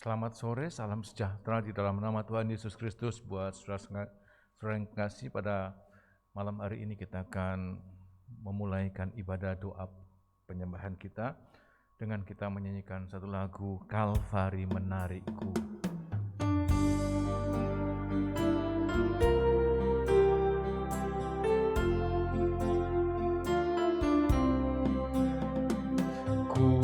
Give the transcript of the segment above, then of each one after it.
Selamat sore, salam sejahtera di dalam nama Tuhan Yesus Kristus. Buat saudara yang kasih, pada malam hari ini kita akan memulaikan ibadah doa penyembahan kita dengan kita menyanyikan satu lagu Kalvari Menarikku. Ku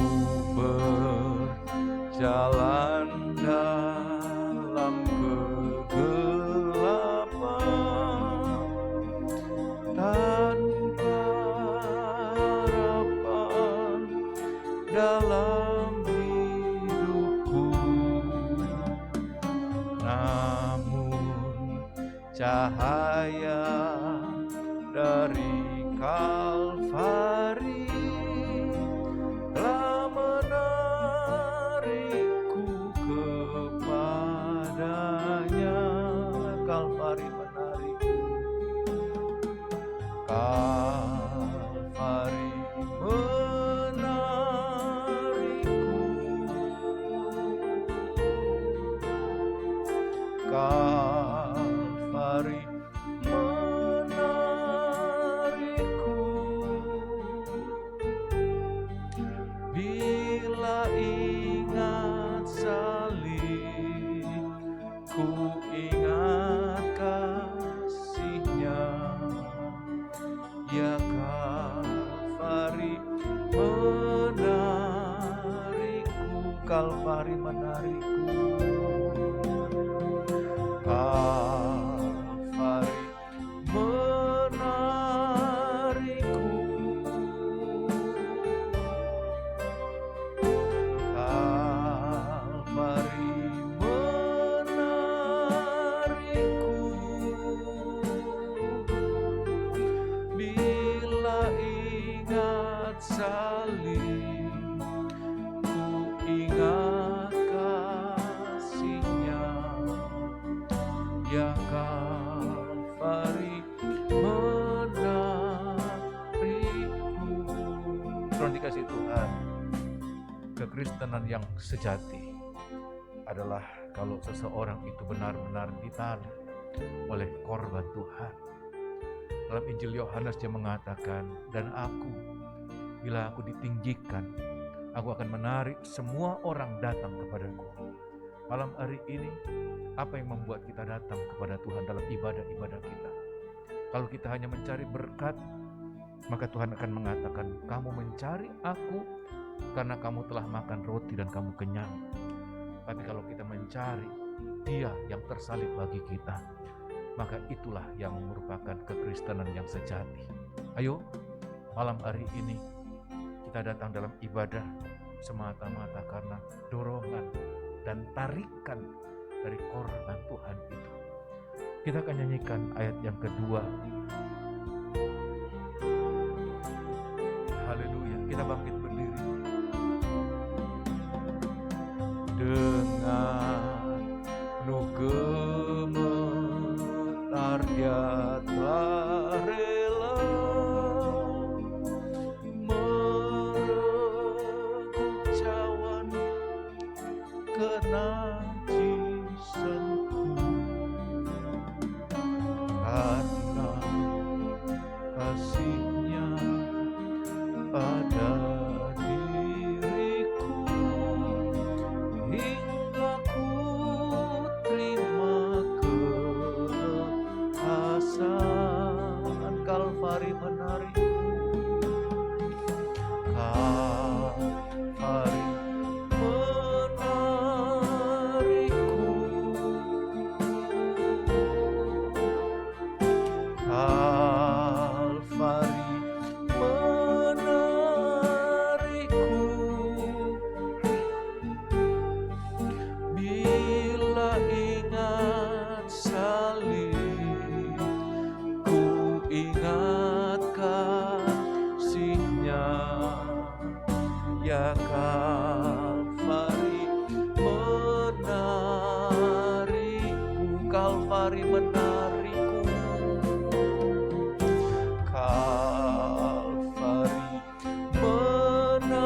berjalan dalam kegelapan tanpa harapan dalam hidupku, namun cahaya dari Kalvari telah menarikku kepadanya. Kalvari menarikku, Kalvari menarikku, Kalvari menarikku. Bila ingat salib, ku ingat kasih-Nya, ya Kalvari menarikku, Kalvari menarikku, Kalvari menarikku, Kalvari menarikku. Bila ingat salib, ku ingat kasih-Nya, ya Kalvari menarikku. Tuhan dikasih Tuhan, kekristenan yang sejati adalah kalau seseorang itu benar-benar ditarik oleh korban Tuhan. Dalam Injil Yohanes dia mengatakan, dan aku, bila aku ditinggikan, aku akan menarik semua orang datang kepadaku. Malam hari ini, apa yang membuat kita datang kepada Tuhan dalam ibadah-ibadah kita? Kalau kita hanya mencari berkat, maka Tuhan akan mengatakan, kamu mencari aku karena kamu telah makan roti dan kamu kenyang. Tapi kalau kita mencari Dia yang tersalib bagi kita, maka itulah yang merupakan kekristenan yang sejati. Ayo, malam hari ini kita datang dalam ibadah semata-mata karena dorongan dan tarikan dari korban Tuhan itu. Kita akan nyanyikan ayat yang kedua. Haleluya, kita bangkit berdiri. Dengan penuh gemetar Dia telah rela merebut cawan kenajisanku, karena kasih-Nya pada diriku, hingga ku terima kelepasan. Kalvari menarikku, Kalvari menarikku, Kalvari menarikku. Bila ingat salib, ku ingat kasih-Nya, ya Kalvari menarikku, Kalvari menarikku, Kalvari menarikku.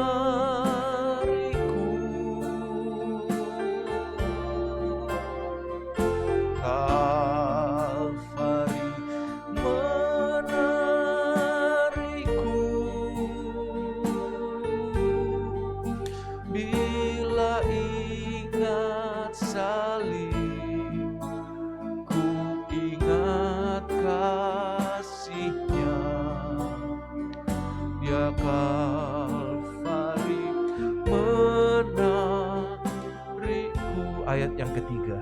yang ketiga.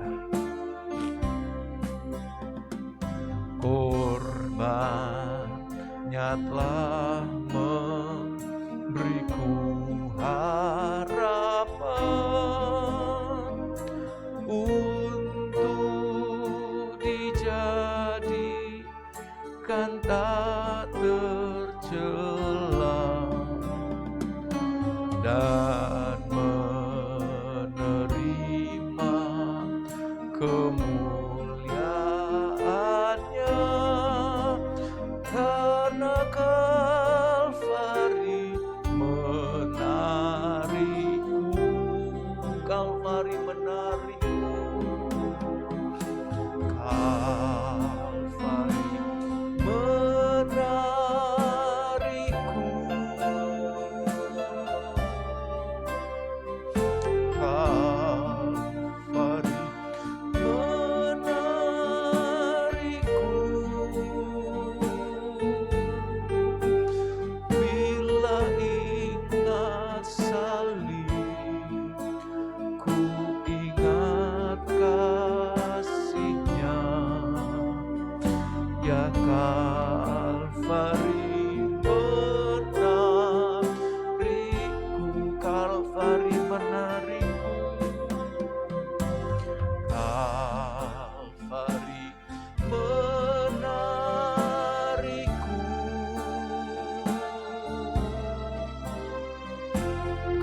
Korbannya telah memberiku harapan untuk dijadikan tak tercela dan menerima kemuliaannya karena Kalvari menariku, Kalvari menariku, Kalvari menariku, Kalvari menariku. Bila ingat salib, ku ingat kasih-Nya, ya Kalvari menariku, Kalvari menariku, Kalvari menariku,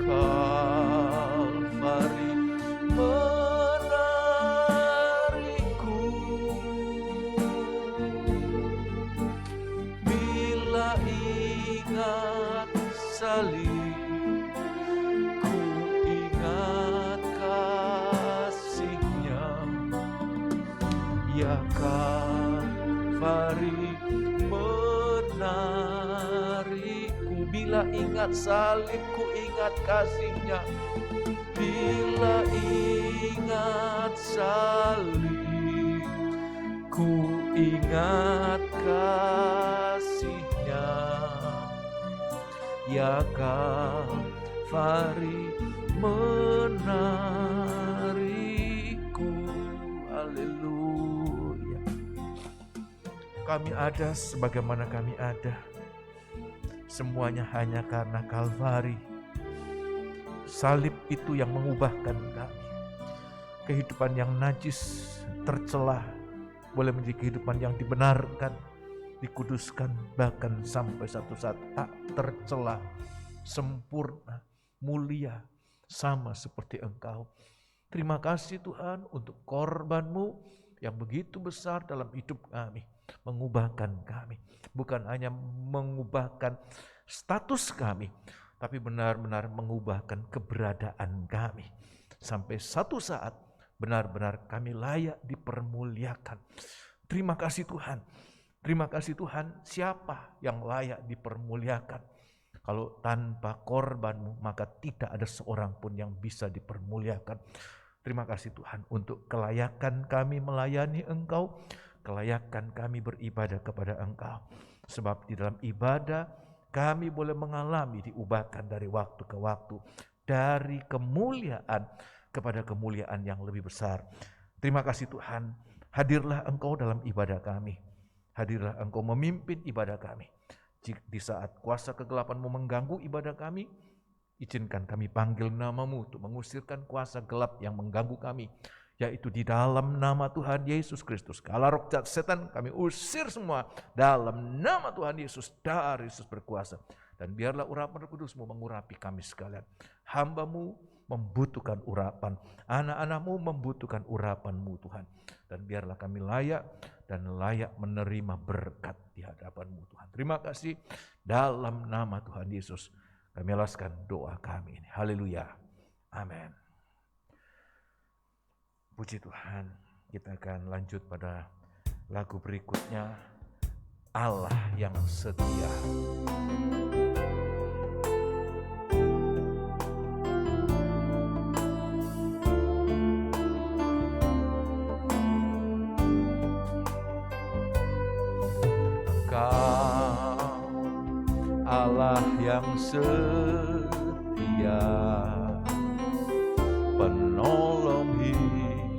Kalvari menariku. Bila ingat salib, ku ingat kasih-Nya, ya Kalvari menariku. Bila ingat salib, ku ingat kasih-Nya. Bila ingat salib, ku ingat kasih-Nya, ya Kalvari menariku. Haleluya. Kami ada sebagaimana kami ada, semuanya hanya karena Kalvari. Salib itu yang mengubahkan kami. Kehidupan yang najis, tercelah, boleh menjadi kehidupan yang dibenarkan, dikuduskan, bahkan sampai satu saat tak tercelah, sempurna, mulia, sama seperti Engkau. Terima kasih Tuhan untuk korban-Mu yang begitu besar dalam hidup kami, mengubahkan kami. Bukan hanya mengubahkan status kami, tapi benar-benar mengubahkan keberadaan kami. Sampai satu saat benar-benar kami layak dipermuliakan. Terima kasih Tuhan. Terima kasih Tuhan, siapa yang layak dipermuliakan? Kalau tanpa korban-Mu, maka tidak ada seorang pun yang bisa dipermuliakan. Terima kasih Tuhan untuk kelayakan kami melayani Engkau, kelayakan kami beribadah kepada Engkau. Sebab di dalam ibadah kami boleh mengalami diubahkan dari waktu ke waktu, dari kemuliaan kepada kemuliaan yang lebih besar. Terima kasih Tuhan, hadirlah Engkau dalam ibadah kami. Hadirlah Engkau memimpin ibadah kami. Di saat kuasa kegelapan-Mu mengganggu ibadah kami, izinkan kami panggil nama-Mu untuk mengusirkan kuasa gelap yang mengganggu kami, yaitu di dalam nama Tuhan Yesus Kristus. Kala roh jahat setan kami usir semua dalam nama Tuhan Yesus. Dari Yesus berkuasa. Dan biarlah urapan Roh Kudus-Mu mengurapi kami sekalian. Hamba-Mu membutuhkan urapan, anak-anak-Mu membutuhkan urapan-Mu Tuhan. Dan biarlah kami layak dan layak menerima berkat di hadapan-Mu Tuhan. Terima kasih dalam nama Tuhan Yesus. Kami alaskan doa kami ini. Haleluya. Amin. Puji Tuhan, kita akan lanjut pada lagu berikutnya, Allah yang setia. Engkau Allah yang setia, penolong hidup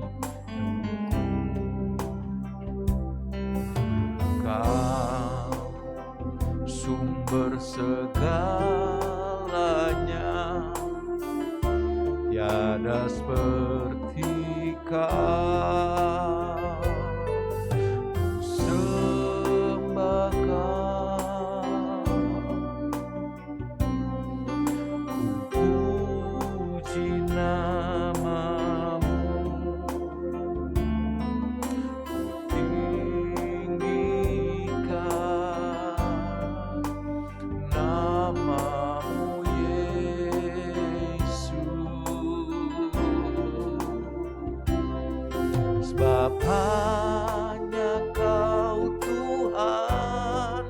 sumber segalanya, tiada seperti Kau. Ku sembah Kau, ku puji nama-Mu, ku tinggikan nama-Mu Yesus. Sebab hanya Kau Tuhan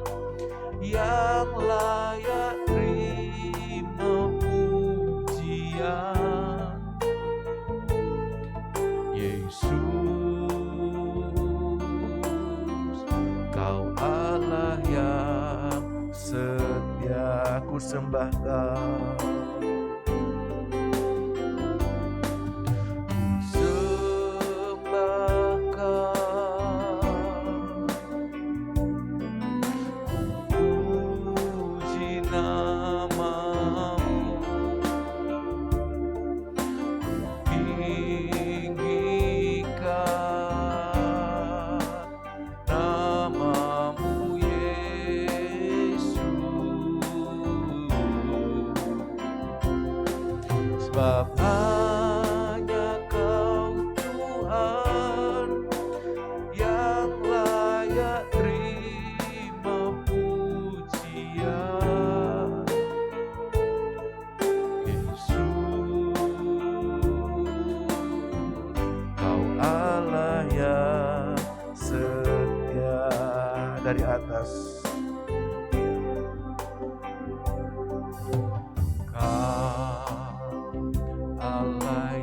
yang layak terima pujian. Yesus, Kau Allah yang setia. Ku sembah Kau, sebab hanya Kau Tuhan yang layak terima pujian. Yesus, Kau Allah yang setia. Dari atas,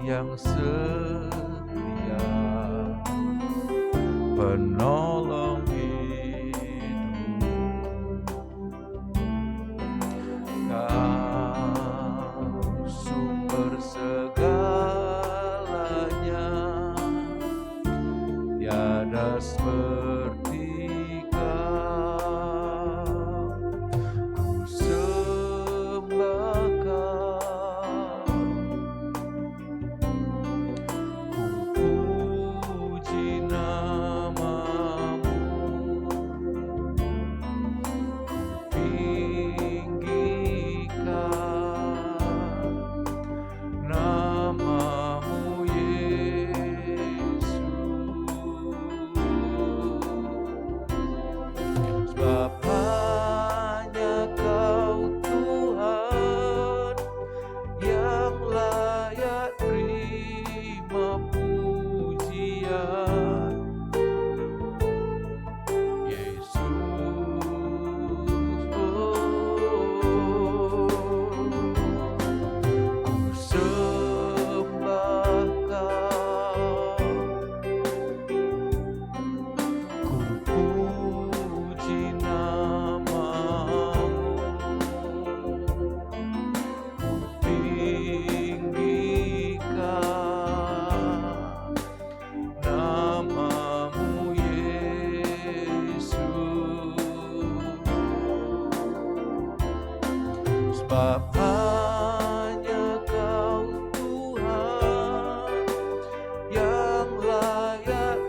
yang setia, penolong hidup. Kau sumber segalanya, tiada seperti Kau. Ku sembah Kau, sebab hanya Kau Tuhan yang layak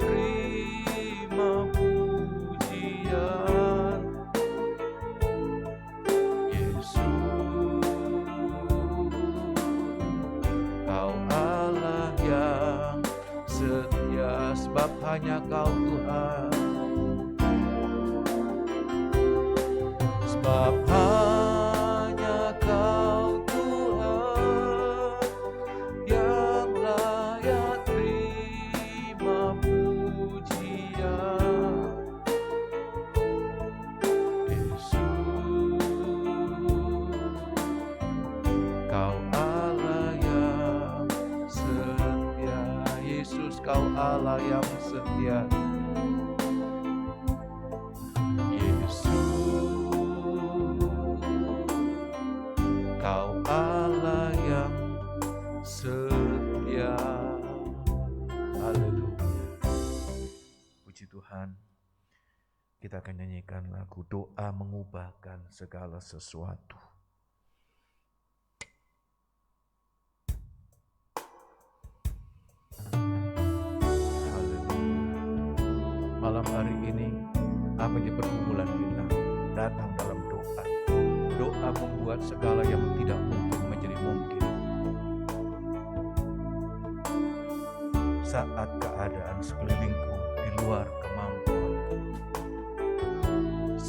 terima pujian. Yesus, Kau Allah yang setia, sebab hanya Kau Tuhan. Sebab hanya Kau Tuhan yang layak terima pujian. Yesus, Kau Allah yang setia. Yesus, Kau Allah yang setia. Kau Allah yang setia. Haleluya. Puji Tuhan. Kita kita akan nyanyikan lagu Doa Mengubahkan Segala Sesuatu. Haleluya. Malam hari ini, apa yang pergumulan kita datang dalam doa. Doa membuat segala yang tidak mungkin menjadi mungkin. Saat keadaan sekelilingku di luar kemampuanku,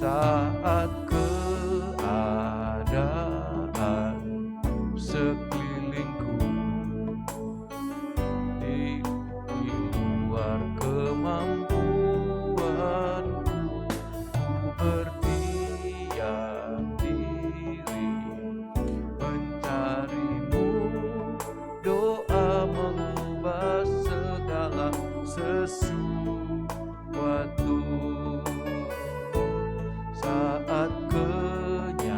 saat keadaan sekelilingku di luar kemampuanku, ku berdiam diri mencarimu. Doa mengubah segala sesuatu. Saat kenyataan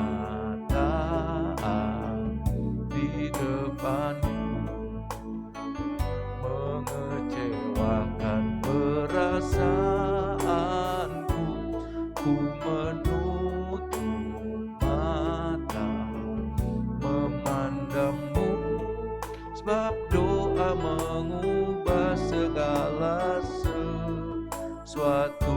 di depanku mengecewakan perasaanku, ku menutup mata memandangmu, sebab doa mengubah segala sesuatu.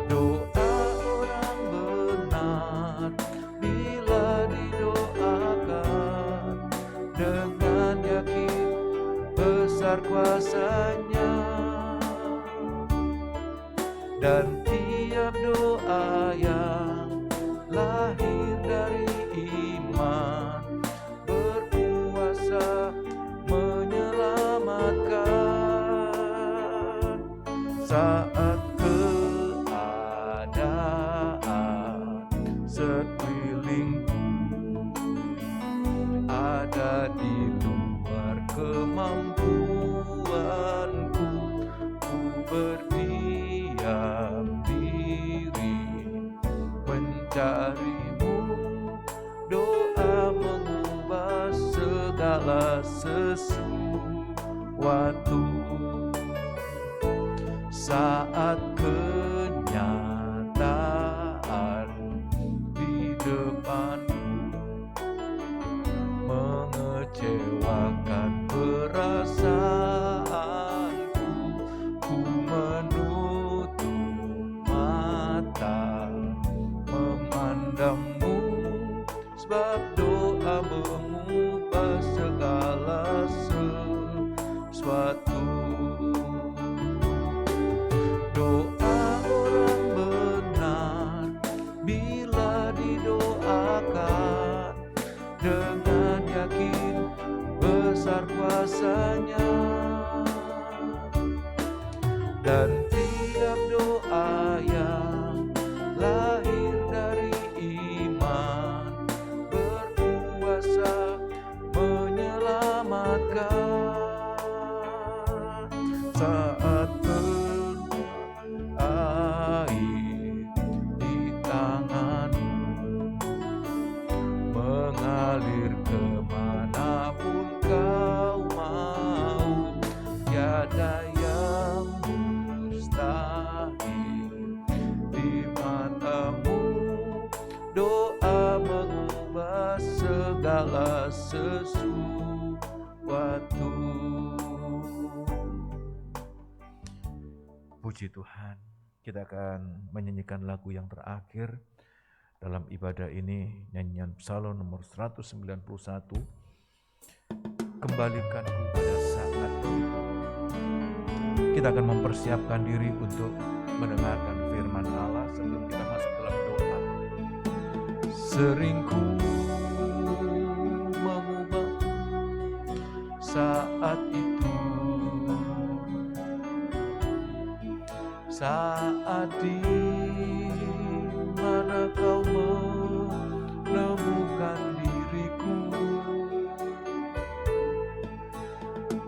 Doa orang benar bila didoakan dengan yakin besar kuasanya, dan tiap doa yang lahir dari iman berkuasa menyelamatkan. Saat keadaan sekelilingku ada di luar kemampuanku, ku berdiam diri mencarimu. Doa mengubah segala sesuatu. Saat kenyataan di depanku mengecewakan perasaanku, ku menutup mata memandangmu, sebab doa mengubah segala sesuatu. Doa orang benar bila didoakan dengan yakin besar kuasanya, dan tiap doa yang lahir dari iman berkuasa menyelamatkan. Saat air di tanganmu mengalir kemanapun kau mau, tiada yang mustahil di matamu. Doa mengubah segala sesuatu. Puji Tuhan, kita akan menyanyikan lagu yang terakhir dalam ibadah ini, nyanyian Psalm nomor 191, Kembalikanku pada saat itu. Kita akan mempersiapkan diri untuk mendengarkan firman Allah sebelum kita masuk dalam doa. Sering ku mengubah saat itu, saat di mana kau menemukan diriku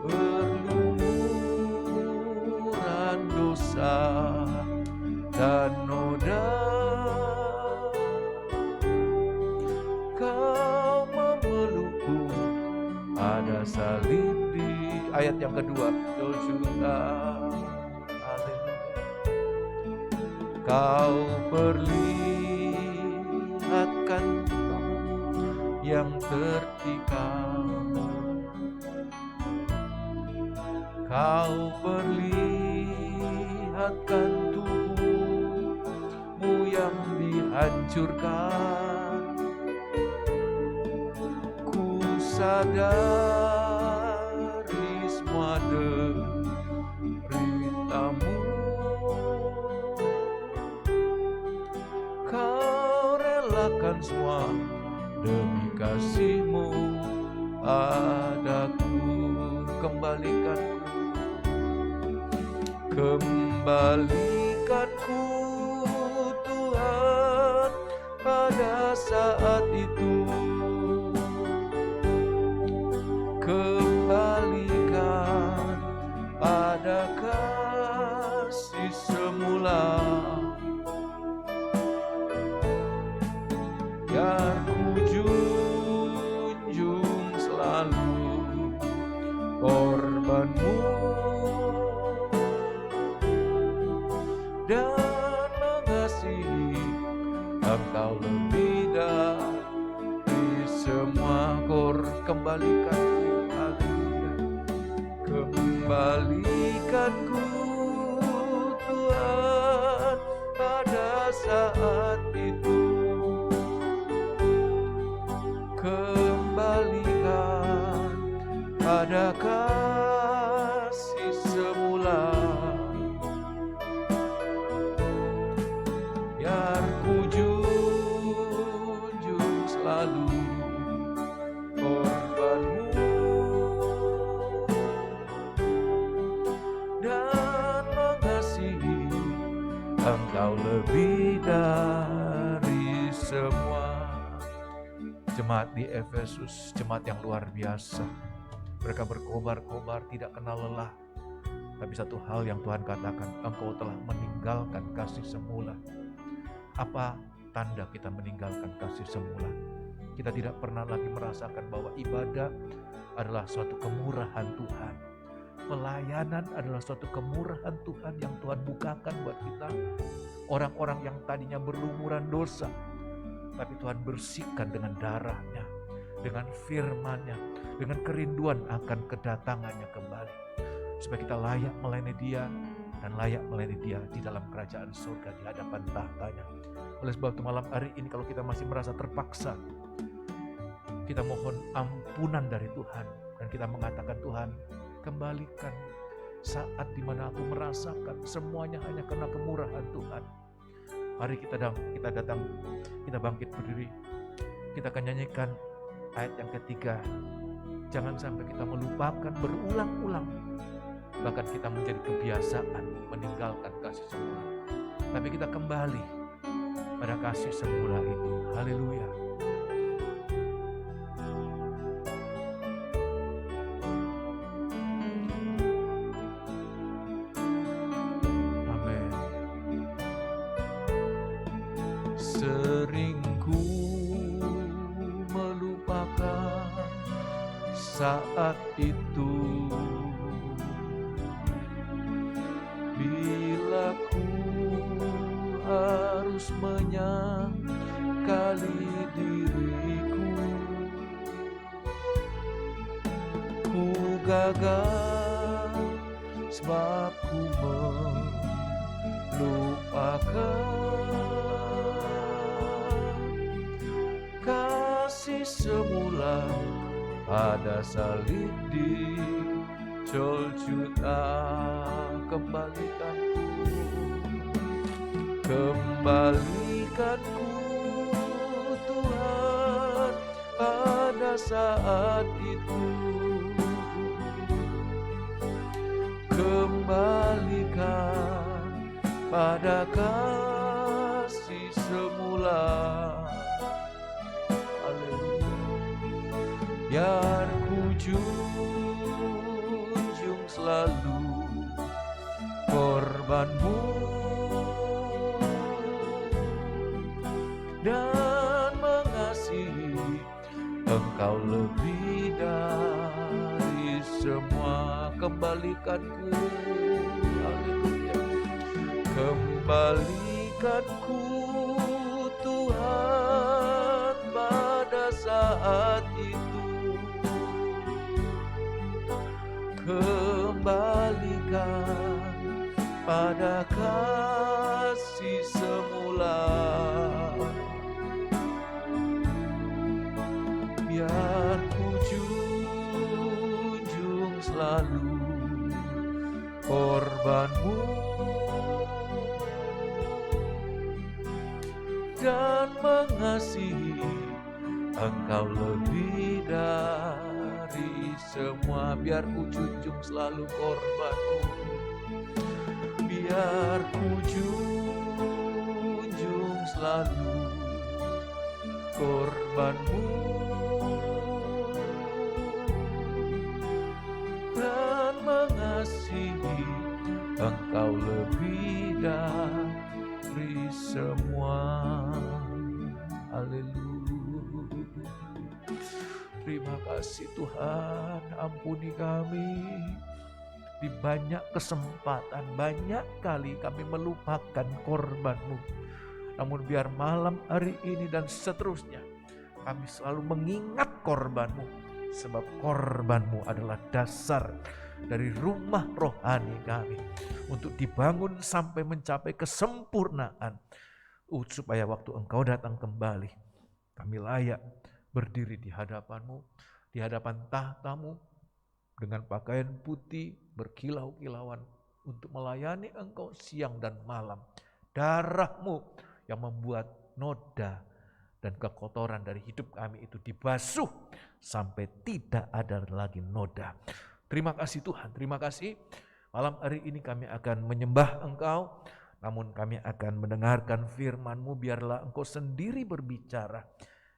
berlumuran dosa dan noda, kau memelukku, ada salib di ayat yang kedua, Golgota. Haleluya. Kau perlihatkan yang tertikam, Kau perlihatkan tubuhmu yang dihancurkan. Ku sadari semua deritamu, Kau relakan semua demi kasih-Mu padaku. Kembalikanku Tuhan pada saat itu. Kembalikan pada kasih semula. Biar ku junjung selalu korban-Mu dan mengasihi Engkau lebih dari semua. Kembalikanku, haleluya. Kembalikanku Tuhan pada saat itu. Kembalikan pada kasih semula. Biar ku junjung selalu korban-Mu dan mengasihi Engkau lebih dari semua. Jemaat di Efesus, jemaat yang luar biasa. Mereka berkobar-kobar, tidak kenal lelah. Tapi satu hal yang Tuhan katakan, Engkau telah meninggalkan kasih semula. Apa tanda kita meninggalkan kasih semula? Kita tidak pernah lagi merasakan bahwa ibadah adalah suatu kemurahan Tuhan. Pelayanan adalah suatu kemurahan Tuhan yang Tuhan bukakan buat kita. Orang-orang yang tadinya berlumuran dosa, tapi Tuhan bersihkan dengan darah-Nya, dengan firman-Nya, dengan kerinduan akan kedatangannya kembali. Supaya kita layak melayani Dia dan layak melayani Dia di dalam kerajaan surga di hadapan tahtanya. Oleh sebab itu malam hari ini kalau kita masih merasa terpaksa, kita mohon ampunan dari Tuhan. Dan kita mengatakan, Tuhan kembalikan saat dimana aku merasakan semuanya hanya karena kemurahan Tuhan. Mari kita datang, kita bangkit berdiri. Kita akan nyanyikan ayat yang ketiga. Jangan sampai kita melupakan berulang-ulang. Bahkan kita menjadi kebiasaan meninggalkan kasih semula. Tapi kita kembali pada kasih semula itu. Haleluya. Amin. Sering ku melupakan saat itu, bila ku harus menyangkali diriku, ku gagal sebab ku melupakan kasih semula pada salib di Golgota. Kembalikanku Tuhan pada saat itu. Kembalikan pada kasih semula. Haleluya. Biar ku junjung selalu korban-Mu dan mengasihi Engkau lebih dari semua. Kembalikanku, haleluya. Kembalikanku Berkatku Tuhan pada saat itu, kembalikan pada kasih semula. Biar ku junjung selalu korbanmu dan mengasihi Engkau lebih dari semua. Biar ku junjung selalu korbanmu, biar ku junjung selalu korbanmu dan mengasihi Engkau lebih dari semua. Haleluya. Terima kasih Tuhan, ampuni kami. Di banyak kesempatan, banyak kali kami melupakan korban-Mu. Namun biar malam hari ini dan seterusnya, kami selalu mengingat korban-Mu. Sebab korban-Mu adalah dasar dari rumah rohani kami, untuk dibangun sampai mencapai kesempurnaan. Supaya waktu Engkau datang kembali, kami layak berdiri di hadapan-Mu, di hadapan tahta-Mu, dengan pakaian putih berkilau-kilauan untuk melayani Engkau siang dan malam. Darah-Mu yang membuat noda dan kekotoran dari hidup kami itu dibasuh sampai tidak ada lagi noda. Terima kasih Tuhan, terima kasih. Malam hari ini kami akan menyembah Engkau, namun kami akan mendengarkan firman-Mu. Biarlah Engkau sendiri berbicara.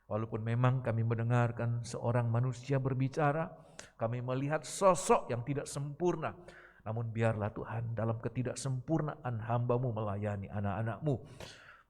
Walaupun memang kami mendengarkan seorang manusia berbicara, kami melihat sosok yang tidak sempurna. Namun biarlah Tuhan, dalam ketidaksempurnaan hamba-Mu melayani anak-anak-Mu,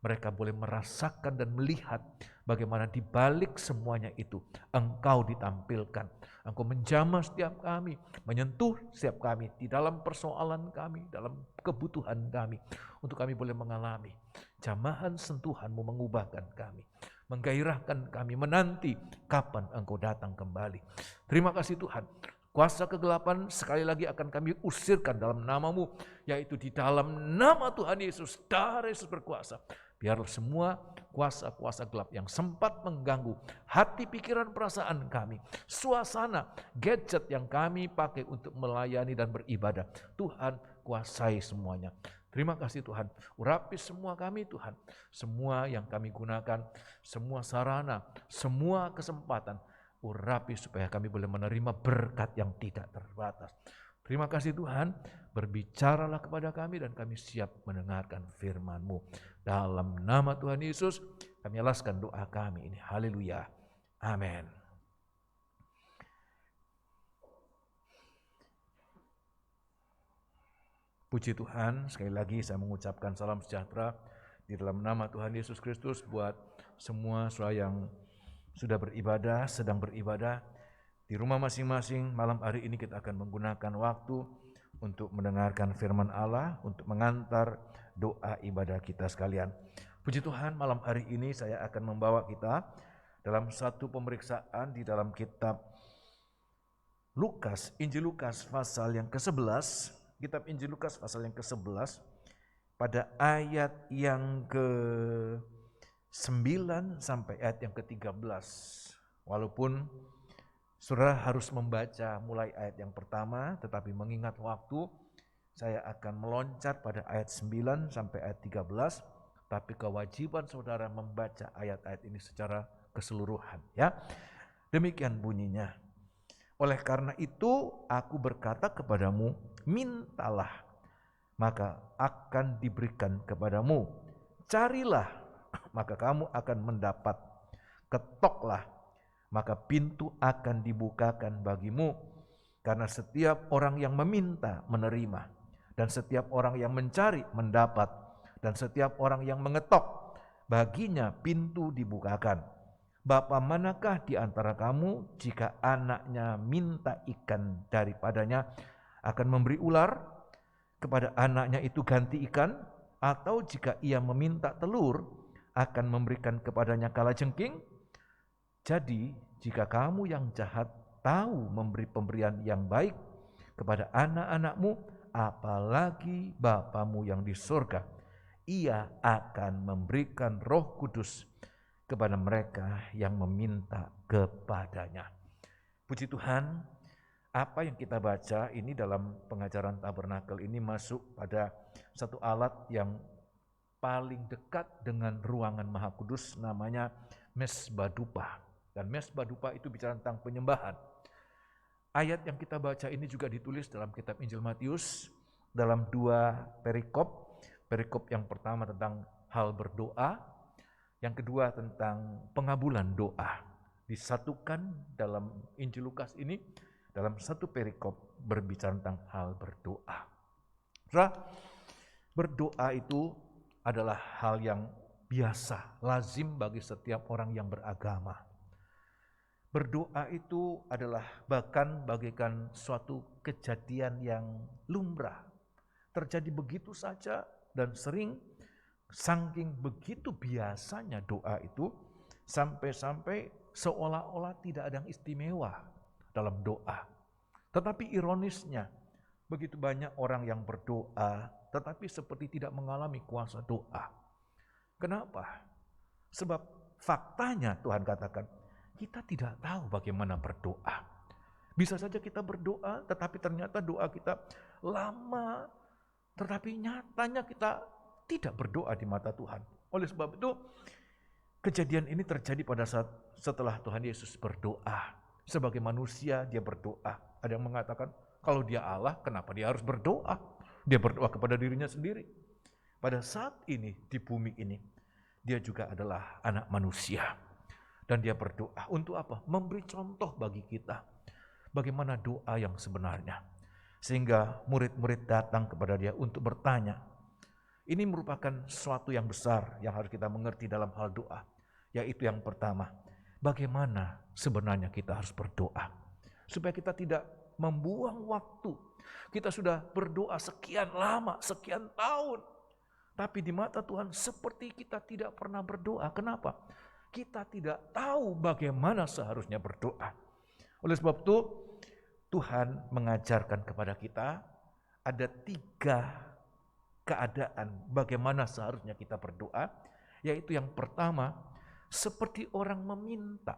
mereka boleh merasakan dan melihat bagaimana di balik semuanya itu Engkau ditampilkan. Engkau menjamah setiap kami, menyentuh setiap kami di dalam persoalan kami, dalam kebutuhan kami, untuk kami boleh mengalami jamahan sentuhan-Mu mengubahkan kami, menggairahkan kami menanti kapan Engkau datang kembali. Terima kasih Tuhan. Kuasa kegelapan sekali lagi akan kami usirkan dalam nama-Mu, yaitu di dalam nama Tuhan Yesus. Darah Yesus berkuasa. Biarlah semua kuasa-kuasa gelap yang sempat mengganggu hati, pikiran, perasaan kami, suasana, gadget yang kami pakai untuk melayani dan beribadah, Tuhan kuasai semuanya. Terima kasih Tuhan, urapi semua kami Tuhan, semua yang kami gunakan, semua sarana, semua kesempatan, urapi supaya kami boleh menerima berkat yang tidak terbatas. Terima kasih Tuhan, berbicaralah kepada kami dan kami siap mendengarkan firman-Mu. Dalam nama Tuhan Yesus, kami alaskan doa kami ini. Haleluya. Amin. Puji Tuhan, sekali lagi saya mengucapkan salam sejahtera di dalam nama Tuhan Yesus Kristus buat semua saudara yang sudah beribadah, sedang beribadah di rumah masing-masing. Malam hari ini kita akan menggunakan waktu untuk mendengarkan firman Allah, untuk mengantar doa ibadah kita sekalian. Puji Tuhan, malam hari ini saya akan membawa kita dalam satu pemeriksaan di dalam kitab Lukas, Injil Lukas pasal yang ke-11, kitab Injil Lukas pasal yang ke-11, pada ayat yang ke-9 sampai ayat yang ke-13. Walaupun saudara harus membaca mulai ayat yang pertama, tetapi mengingat waktu, saya akan meloncat pada ayat 9 sampai ayat 13, tapi kewajiban saudara membaca ayat-ayat ini secara keseluruhan. Ya, demikian bunyinya. Oleh karena itu, aku berkata kepadamu, mintalah, maka akan diberikan kepadamu. Carilah, maka kamu akan mendapat. Ketoklah, maka pintu akan dibukakan bagimu. Karena setiap orang yang meminta menerima, dan setiap orang yang mencari mendapat, dan setiap orang yang mengetok baginya pintu dibukakan. Bapa manakah di antara kamu jika anaknya minta ikan daripadanya akan memberi ular kepada anaknya itu ganti ikan? Atau jika ia meminta telur, akan memberikan kepadanya kalajengking? Jadi, jika kamu yang jahat tahu memberi pemberian yang baik kepada anak-anakmu, apalagi Bapamu yang di surga, ia akan memberikan Roh Kudus kepada mereka yang meminta kepadanya. Puji Tuhan, apa yang kita baca ini dalam pengajaran tabernakel ini masuk pada satu alat yang paling dekat dengan ruangan Maha Kudus, namanya Mesbah Dupa. Dan Mesbah Dupa itu bicara tentang penyembahan. Ayat yang kita baca ini juga ditulis dalam kitab Injil Matius dalam 2 perikop. Perikop yang pertama tentang hal berdoa, yang kedua tentang pengabulan doa. Disatukan dalam Injil Lukas ini dalam satu perikop berbicara tentang hal berdoa. Berdoa itu adalah hal yang biasa, lazim bagi setiap orang yang beragama. Berdoa itu adalah bahkan bagaikan suatu kejadian yang lumrah. Terjadi begitu saja dan sering, saking begitu biasanya doa itu, sampai-sampai seolah-olah tidak ada yang istimewa dalam doa. Tetapi ironisnya, begitu banyak orang yang berdoa, tetapi seperti tidak mengalami kuasa doa. Kenapa? Sebab faktanya Tuhan katakan, kita tidak tahu bagaimana berdoa. Bisa saja kita berdoa, tetapi ternyata doa kita lama, tetapi nyatanya kita tidak berdoa di mata Tuhan. Oleh sebab itu, kejadian ini terjadi pada saat setelah Tuhan Yesus berdoa. Sebagai manusia dia berdoa. Ada yang mengatakan, kalau dia Allah, kenapa dia harus berdoa? Dia berdoa kepada dirinya sendiri. Pada saat ini, di bumi ini, dia juga adalah anak manusia. Dan dia berdoa untuk apa? Memberi contoh bagi kita. Bagaimana doa yang sebenarnya. Sehingga murid-murid datang kepada dia untuk bertanya. Ini merupakan sesuatu yang besar yang harus kita mengerti dalam hal doa. Yaitu yang pertama, bagaimana sebenarnya kita harus berdoa. Supaya kita tidak membuang waktu. Kita sudah berdoa sekian lama, sekian tahun. Tapi di mata Tuhan seperti kita tidak pernah berdoa. Kenapa? Kita tidak tahu bagaimana seharusnya berdoa. Oleh sebab itu, Tuhan mengajarkan kepada kita ada 3 keadaan bagaimana seharusnya kita berdoa. Yaitu yang pertama, seperti orang meminta.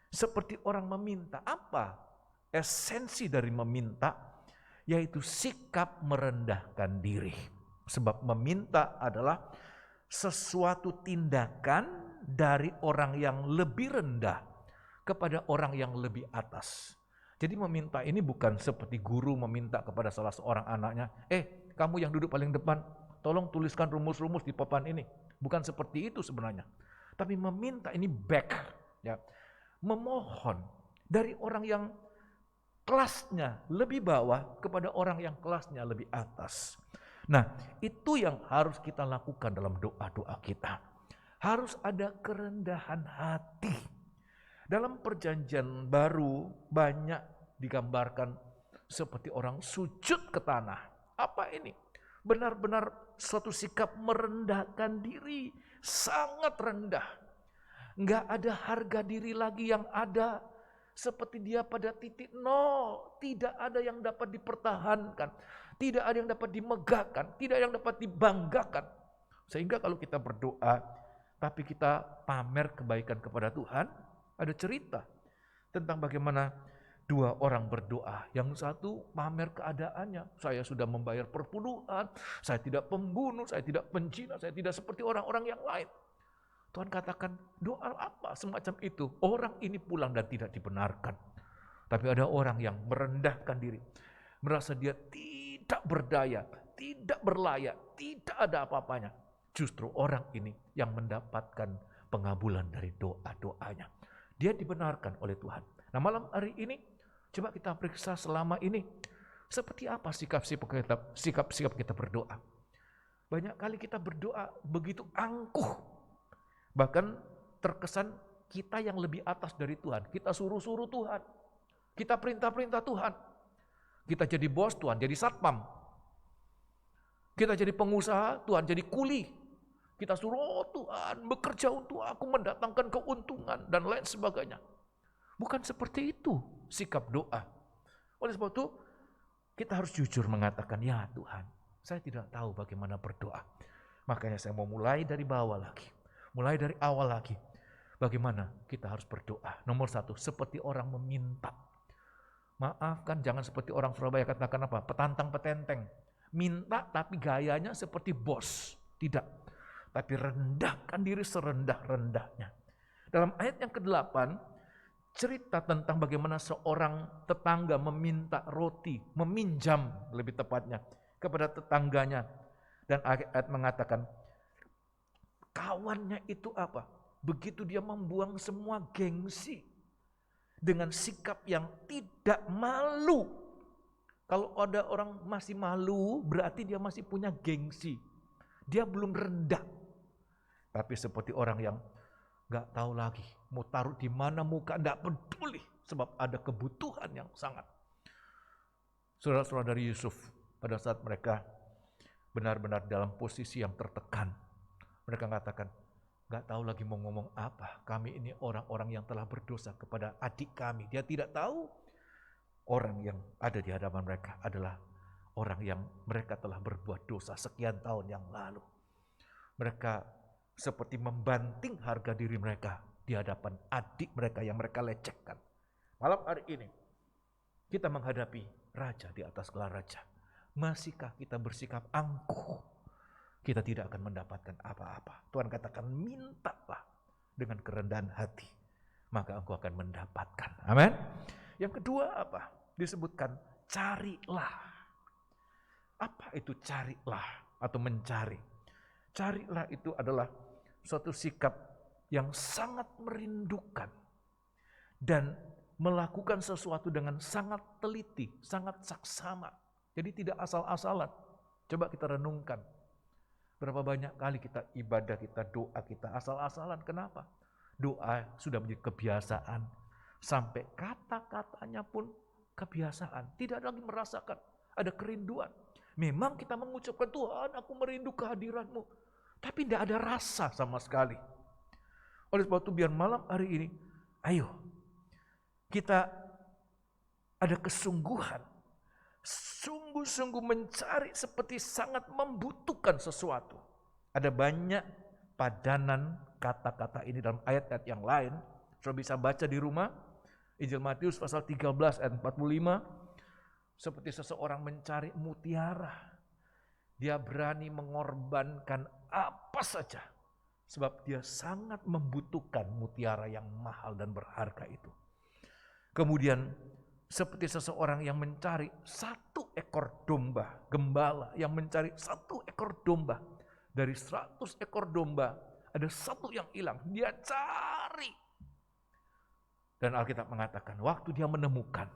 Seperti orang meminta. Apa esensi dari meminta? Yaitu sikap merendahkan diri. Sebab meminta adalah sesuatu tindakan dari orang yang lebih rendah kepada orang yang lebih atas. Jadi meminta ini bukan seperti guru meminta kepada salah seorang anaknya, kamu yang duduk paling depan, tolong tuliskan rumus-rumus di papan ini. Bukan seperti itu sebenarnya. Tapi meminta ini ya, memohon dari orang yang kelasnya lebih bawah kepada orang yang kelasnya lebih atas. Nah, itu yang harus kita lakukan dalam doa-doa kita. Harus ada kerendahan hati. Dalam perjanjian baru banyak digambarkan seperti orang sujud ke tanah. Apa ini? Benar-benar suatu sikap merendahkan diri, sangat rendah. Enggak ada harga diri lagi yang ada seperti dia pada titik nol. Tidak ada yang dapat dipertahankan. Tidak ada yang dapat dimegahkan. Tidak ada yang dapat dibanggakan. Sehingga kalau kita berdoa, tapi kita pamer kebaikan kepada Tuhan, ada cerita tentang bagaimana 2 orang berdoa. Yang satu pamer keadaannya, saya sudah membayar perpuluhan, saya tidak pembunuh, saya tidak pencina, saya tidak seperti orang-orang yang lain. Tuhan katakan, doa apa semacam itu? Orang ini pulang dan tidak dibenarkan. Tapi ada orang yang merendahkan diri, merasa dia tidak berdaya, tidak berlayak, tidak ada apa-apanya. Justru orang ini yang mendapatkan pengabulan dari doa-doanya. Dia dibenarkan oleh Tuhan. Nah, malam hari ini coba kita periksa selama ini seperti apa sikap-sikap kita berdoa. Banyak kali kita berdoa begitu angkuh. Bahkan terkesan kita yang lebih atas dari Tuhan. Kita suruh-suruh Tuhan. Kita perintah-perintah Tuhan. Kita jadi bos Tuhan, jadi satpam. Kita jadi pengusaha, Tuhan jadi kuli. Kita suruh, Tuhan bekerja untuk aku, mendatangkan keuntungan dan lain sebagainya. Bukan seperti itu sikap doa. Oleh sebab itu, kita harus jujur mengatakan, ya Tuhan, saya tidak tahu bagaimana berdoa. Makanya saya mau mulai dari bawah lagi. Mulai dari awal lagi. Bagaimana kita harus berdoa. Nomor satu, seperti orang meminta. Maafkan, jangan seperti orang Surabaya katakan apa? Petantang petenteng. Minta tapi gayanya seperti bos. Tidak. Tapi rendahkan diri serendah-rendahnya. Dalam ayat yang ke-8, cerita tentang bagaimana seorang tetangga meminta roti, meminjam lebih tepatnya, kepada tetangganya. Dan ayat mengatakan, kawannya itu apa? Begitu dia membuang semua gengsi, dengan sikap yang tidak malu. Kalau ada orang masih malu, berarti dia masih punya gengsi. Dia belum rendah. Tapi seperti orang yang gak tahu lagi mau taruh di mana muka, gak peduli sebab ada kebutuhan yang sangat. Saudara-saudara dari Yusuf, pada saat mereka benar-benar dalam posisi yang tertekan, mereka mengatakan, gak tahu lagi mau ngomong apa. Kami ini orang-orang yang telah berdosa kepada adik kami. Dia tidak tahu orang yang ada di hadapan mereka adalah orang yang mereka telah berbuat dosa sekian tahun yang lalu. Mereka seperti membanting harga diri mereka di hadapan adik mereka yang mereka lecehkan. Malam hari ini kita menghadapi raja di atas gelar raja. Masihkah kita bersikap angkuh? Kita tidak akan mendapatkan apa-apa. Tuhan katakan, mintalah dengan kerendahan hati, maka engkau akan mendapatkan. Amin. Yang kedua apa? Disebutkan carilah. Apa itu carilah atau mencari? Carilah itu adalah suatu sikap yang sangat merindukan dan melakukan sesuatu dengan sangat teliti, sangat saksama. Jadi tidak asal-asalan. Coba kita renungkan. Berapa banyak kali kita ibadah, kita doa, kita asal-asalan. Kenapa? Doa sudah menjadi kebiasaan. Sampai kata-katanya pun kebiasaan. Tidak lagi merasakan ada kerinduan. Memang kita mengucapkan, Tuhan aku merindu kehadiran-Mu. Tapi tidak ada rasa sama sekali. Oleh sebab itu biar malam hari ini, ayo kita ada kesungguhan. Sungguh-sungguh mencari seperti sangat membutuhkan sesuatu. Ada banyak padanan kata-kata ini dalam ayat-ayat yang lain. Saudara bisa baca di rumah. Injil Matius pasal 13 ayat 45. Seperti seseorang mencari mutiara. Dia berani mengorbankan apa saja. Sebab dia sangat membutuhkan mutiara yang mahal dan berharga itu. Kemudian seperti seseorang yang mencari satu ekor domba, gembala yang mencari satu ekor domba. Dari 100 ekor domba, ada satu yang hilang, dia cari. Dan Alkitab mengatakan, waktu dia menemukan,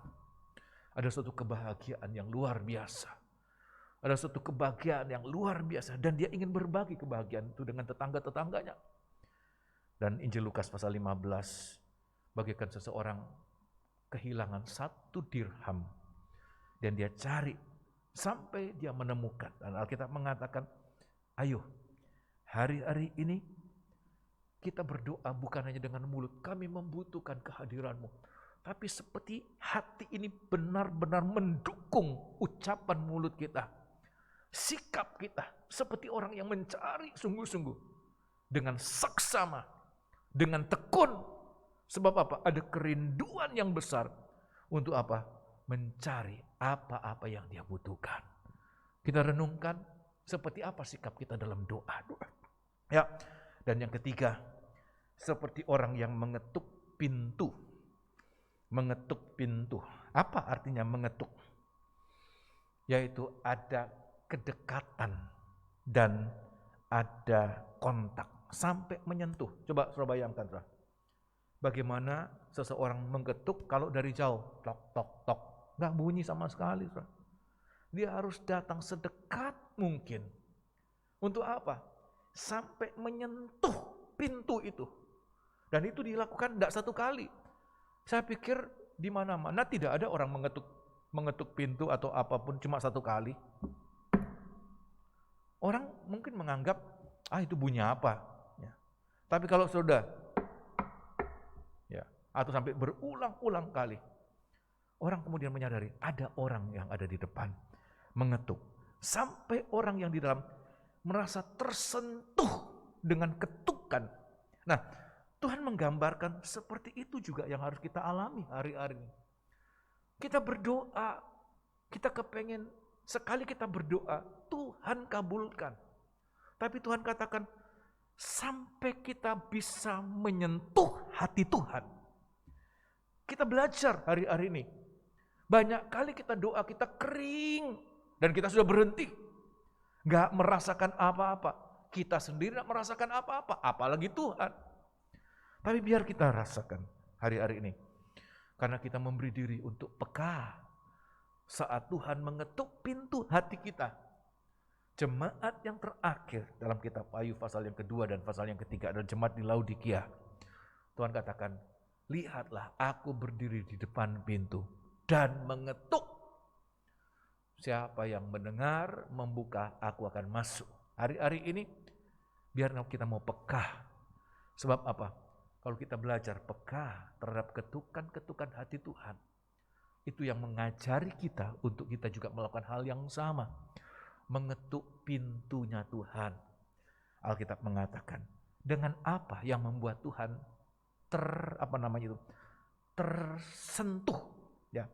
ada suatu kebahagiaan yang luar biasa. Ada suatu kebahagiaan yang luar biasa. Dan dia ingin berbagi kebahagiaan itu dengan tetangga-tetangganya. Dan Injil Lukas pasal 15, bagaikan seseorang kehilangan 1 dirham. Dan dia cari sampai dia menemukan. Dan Alkitab mengatakan, ayo hari-hari ini kita berdoa bukan hanya dengan mulut. Kami membutuhkan kehadiran-Mu. Tapi seperti hati ini benar-benar mendukung ucapan mulut kita. Sikap kita seperti orang yang mencari sungguh-sungguh. Dengan saksama, dengan tekun. Sebab apa? Ada kerinduan yang besar. Untuk apa? Mencari apa-apa yang dia butuhkan. Kita renungkan seperti apa sikap kita dalam doa. Ya. Dan yang ketiga, seperti orang yang mengetuk pintu. Mengetuk pintu. Apa artinya mengetuk? Yaitu ada kedekatan dan ada kontak sampai menyentuh. Coba saudara bayangkan, saudara. Bagaimana seseorang mengetuk kalau dari jauh, tok tok tok, nggak bunyi sama sekali, saudara. Dia harus datang sedekat mungkin. Untuk apa? Sampai menyentuh pintu itu. Dan itu dilakukan tidak satu kali. Saya pikir di mana-mana tidak ada orang mengetuk pintu atau apapun cuma satu kali. Orang mungkin menganggap, itu bunyi apa? Ya. Tapi kalau sudah, ya, atau sampai berulang-ulang kali, orang kemudian menyadari ada orang yang ada di depan mengetuk. Sampai orang yang di dalam merasa tersentuh dengan ketukan. Nah, Tuhan menggambarkan seperti itu juga yang harus kita alami hari-hari ini. Kita berdoa, kita kepengen sekali kita berdoa, Tuhan kabulkan. Tapi Tuhan katakan, sampai kita bisa menyentuh hati Tuhan. Kita belajar hari-hari ini. Banyak kali kita doa, kita kering. Dan kita sudah berhenti. Gak merasakan apa-apa. Kita sendiri gak merasakan apa-apa. Apalagi Tuhan. Tapi biar kita rasakan hari-hari ini. Karena kita memberi diri untuk peka. Saat Tuhan mengetuk pintu hati kita. Jemaat yang terakhir dalam kitab Ayub pasal yang kedua dan pasal yang ketiga adalah jemaat di Laodikia. Tuhan katakan, lihatlah aku berdiri di depan pintu dan mengetuk. Siapa yang mendengar, membuka, aku akan masuk. Hari-hari ini, biar kita mau peka. Sebab apa? Kalau kita belajar peka terhadap ketukan-ketukan hati Tuhan, itu yang mengajari kita untuk kita juga melakukan hal yang sama. Mengetuk pintunya Tuhan. Alkitab mengatakan, dengan apa yang membuat Tuhan tersentuh, ya.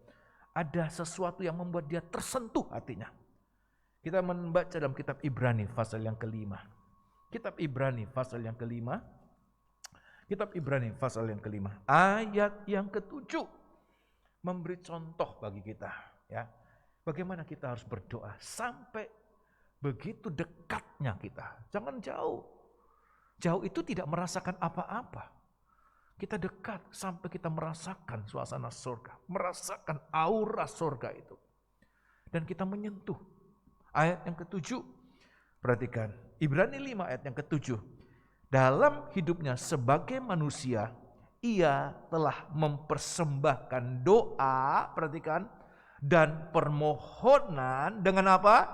Ada sesuatu yang membuat dia tersentuh hatinya. Kita membaca dalam kitab Ibrani pasal yang kelima. Kitab Ibrani pasal yang kelima. Kitab Ibrani pasal yang kelima. Ayat yang ketujuh. Memberi contoh bagi kita. Ya, bagaimana kita harus berdoa sampai begitu dekatnya kita. Jangan jauh. Jauh itu tidak merasakan apa-apa. Kita dekat sampai kita merasakan suasana surga. Merasakan aura surga itu. Dan kita menyentuh. Ayat yang ketujuh. Perhatikan. Ibrani 5 ayat yang ketujuh. Dalam hidupnya sebagai manusia. Ia telah mempersembahkan doa. Perhatikan. Dan permohonan dengan apa?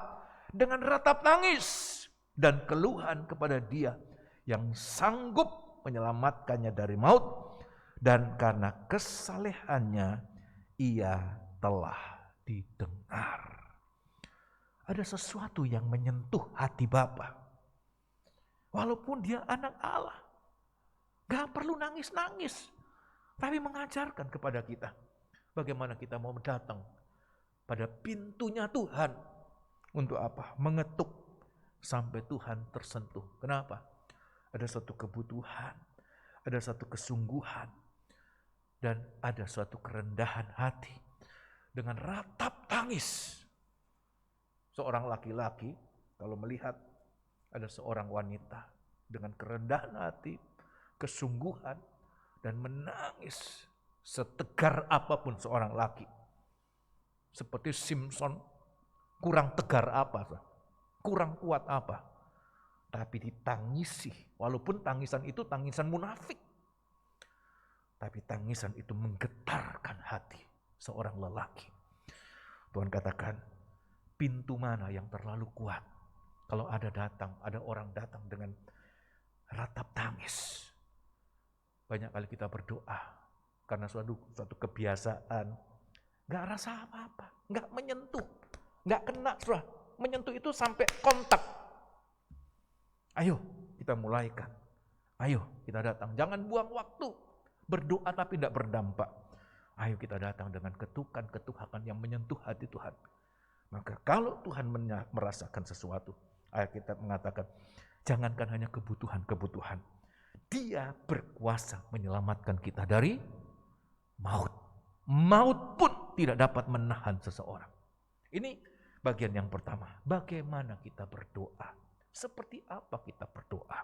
Dengan ratap tangis. Dan keluhan kepada Dia. Yang sanggup menyelamatkannya dari maut, dan karena kesalehannya ia telah didengar. Ada sesuatu yang menyentuh hati Bapa. Walaupun dia anak Allah. Gak perlu nangis-nangis. Tapi mengajarkan kepada kita. Bagaimana kita mau datang pada pintunya Tuhan. Untuk apa? Mengetuk sampai Tuhan tersentuh. Kenapa? Ada suatu kebutuhan, ada suatu kesungguhan, dan ada suatu kerendahan hati. Dengan ratap tangis. Seorang laki-laki kalau melihat ada seorang wanita dengan kerendahan hati, kesungguhan, dan menangis setegar apapun seorang laki. Seperti Simpson, kurang tegar apa, kurang kuat apa. Tapi ditangisi, walaupun tangisan itu tangisan munafik. Tapi tangisan itu menggetarkan hati seorang lelaki. Tuhan katakan, pintu mana yang terlalu kuat? Kalau ada orang datang dengan ratap tangis. Banyak kali kita berdoa, karena suatu kebiasaan. Gak rasa apa-apa, gak menyentuh, gak kena, saudara. Menyentuh itu sampai kontak. Ayo kita mulaikan. Ayo kita datang. Jangan buang waktu. Berdoa tapi tidak berdampak. Ayo kita datang dengan ketukan-ketukan yang menyentuh hati Tuhan. Maka kalau Tuhan merasakan sesuatu. Ayat kita mengatakan. Jangankan hanya kebutuhan-kebutuhan. Dia berkuasa menyelamatkan kita dari maut. Maut pun tidak dapat menahan seseorang. Ini bagian yang pertama. Bagaimana kita berdoa. Seperti apa kita berdoa?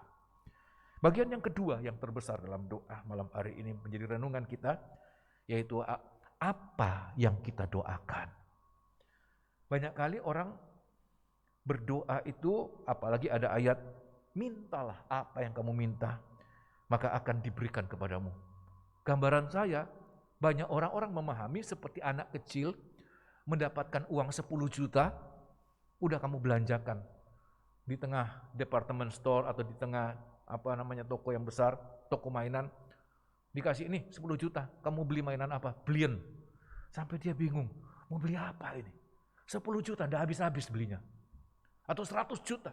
Bagian yang kedua yang terbesar dalam doa malam hari ini menjadi renungan kita, yaitu apa yang kita doakan. Banyak kali orang berdoa itu, apalagi ada ayat, mintalah apa yang kamu minta, maka akan diberikan kepadamu. Gambaran saya, banyak orang-orang memahami seperti anak kecil mendapatkan uang 10 juta, udah kamu belanjakan. di tengah department store atau di tengah toko yang besar, toko mainan, dikasih ini 10 juta, kamu beli mainan apa? Beliin. Sampai dia bingung, mau beli apa ini? 10 juta, tidak habis-habis belinya. Atau 100 juta.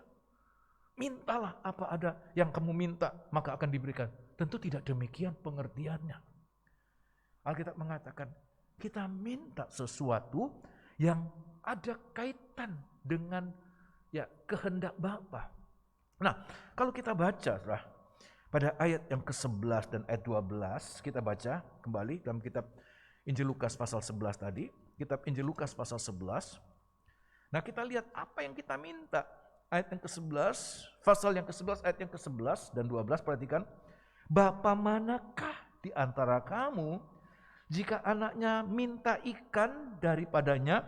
Mintalah apa ada yang kamu minta, maka akan diberikan. Tentu tidak demikian pengertiannya. Alkitab mengatakan, kita minta sesuatu yang ada kaitan dengan kehendak Bapa. Nah, kalau kita baca, saudara, pada ayat yang ke-11 dan ayat 12, kita baca kembali dalam kitab Injil Lukas pasal 11 tadi, kitab Injil Lukas pasal 11. Nah, kita lihat apa yang kita minta. Ayat yang ke-11, pasal yang ke-11, ayat yang ke-11 dan 12, perhatikan. Bapa manakah di antara kamu, jika anaknya minta ikan daripadanya,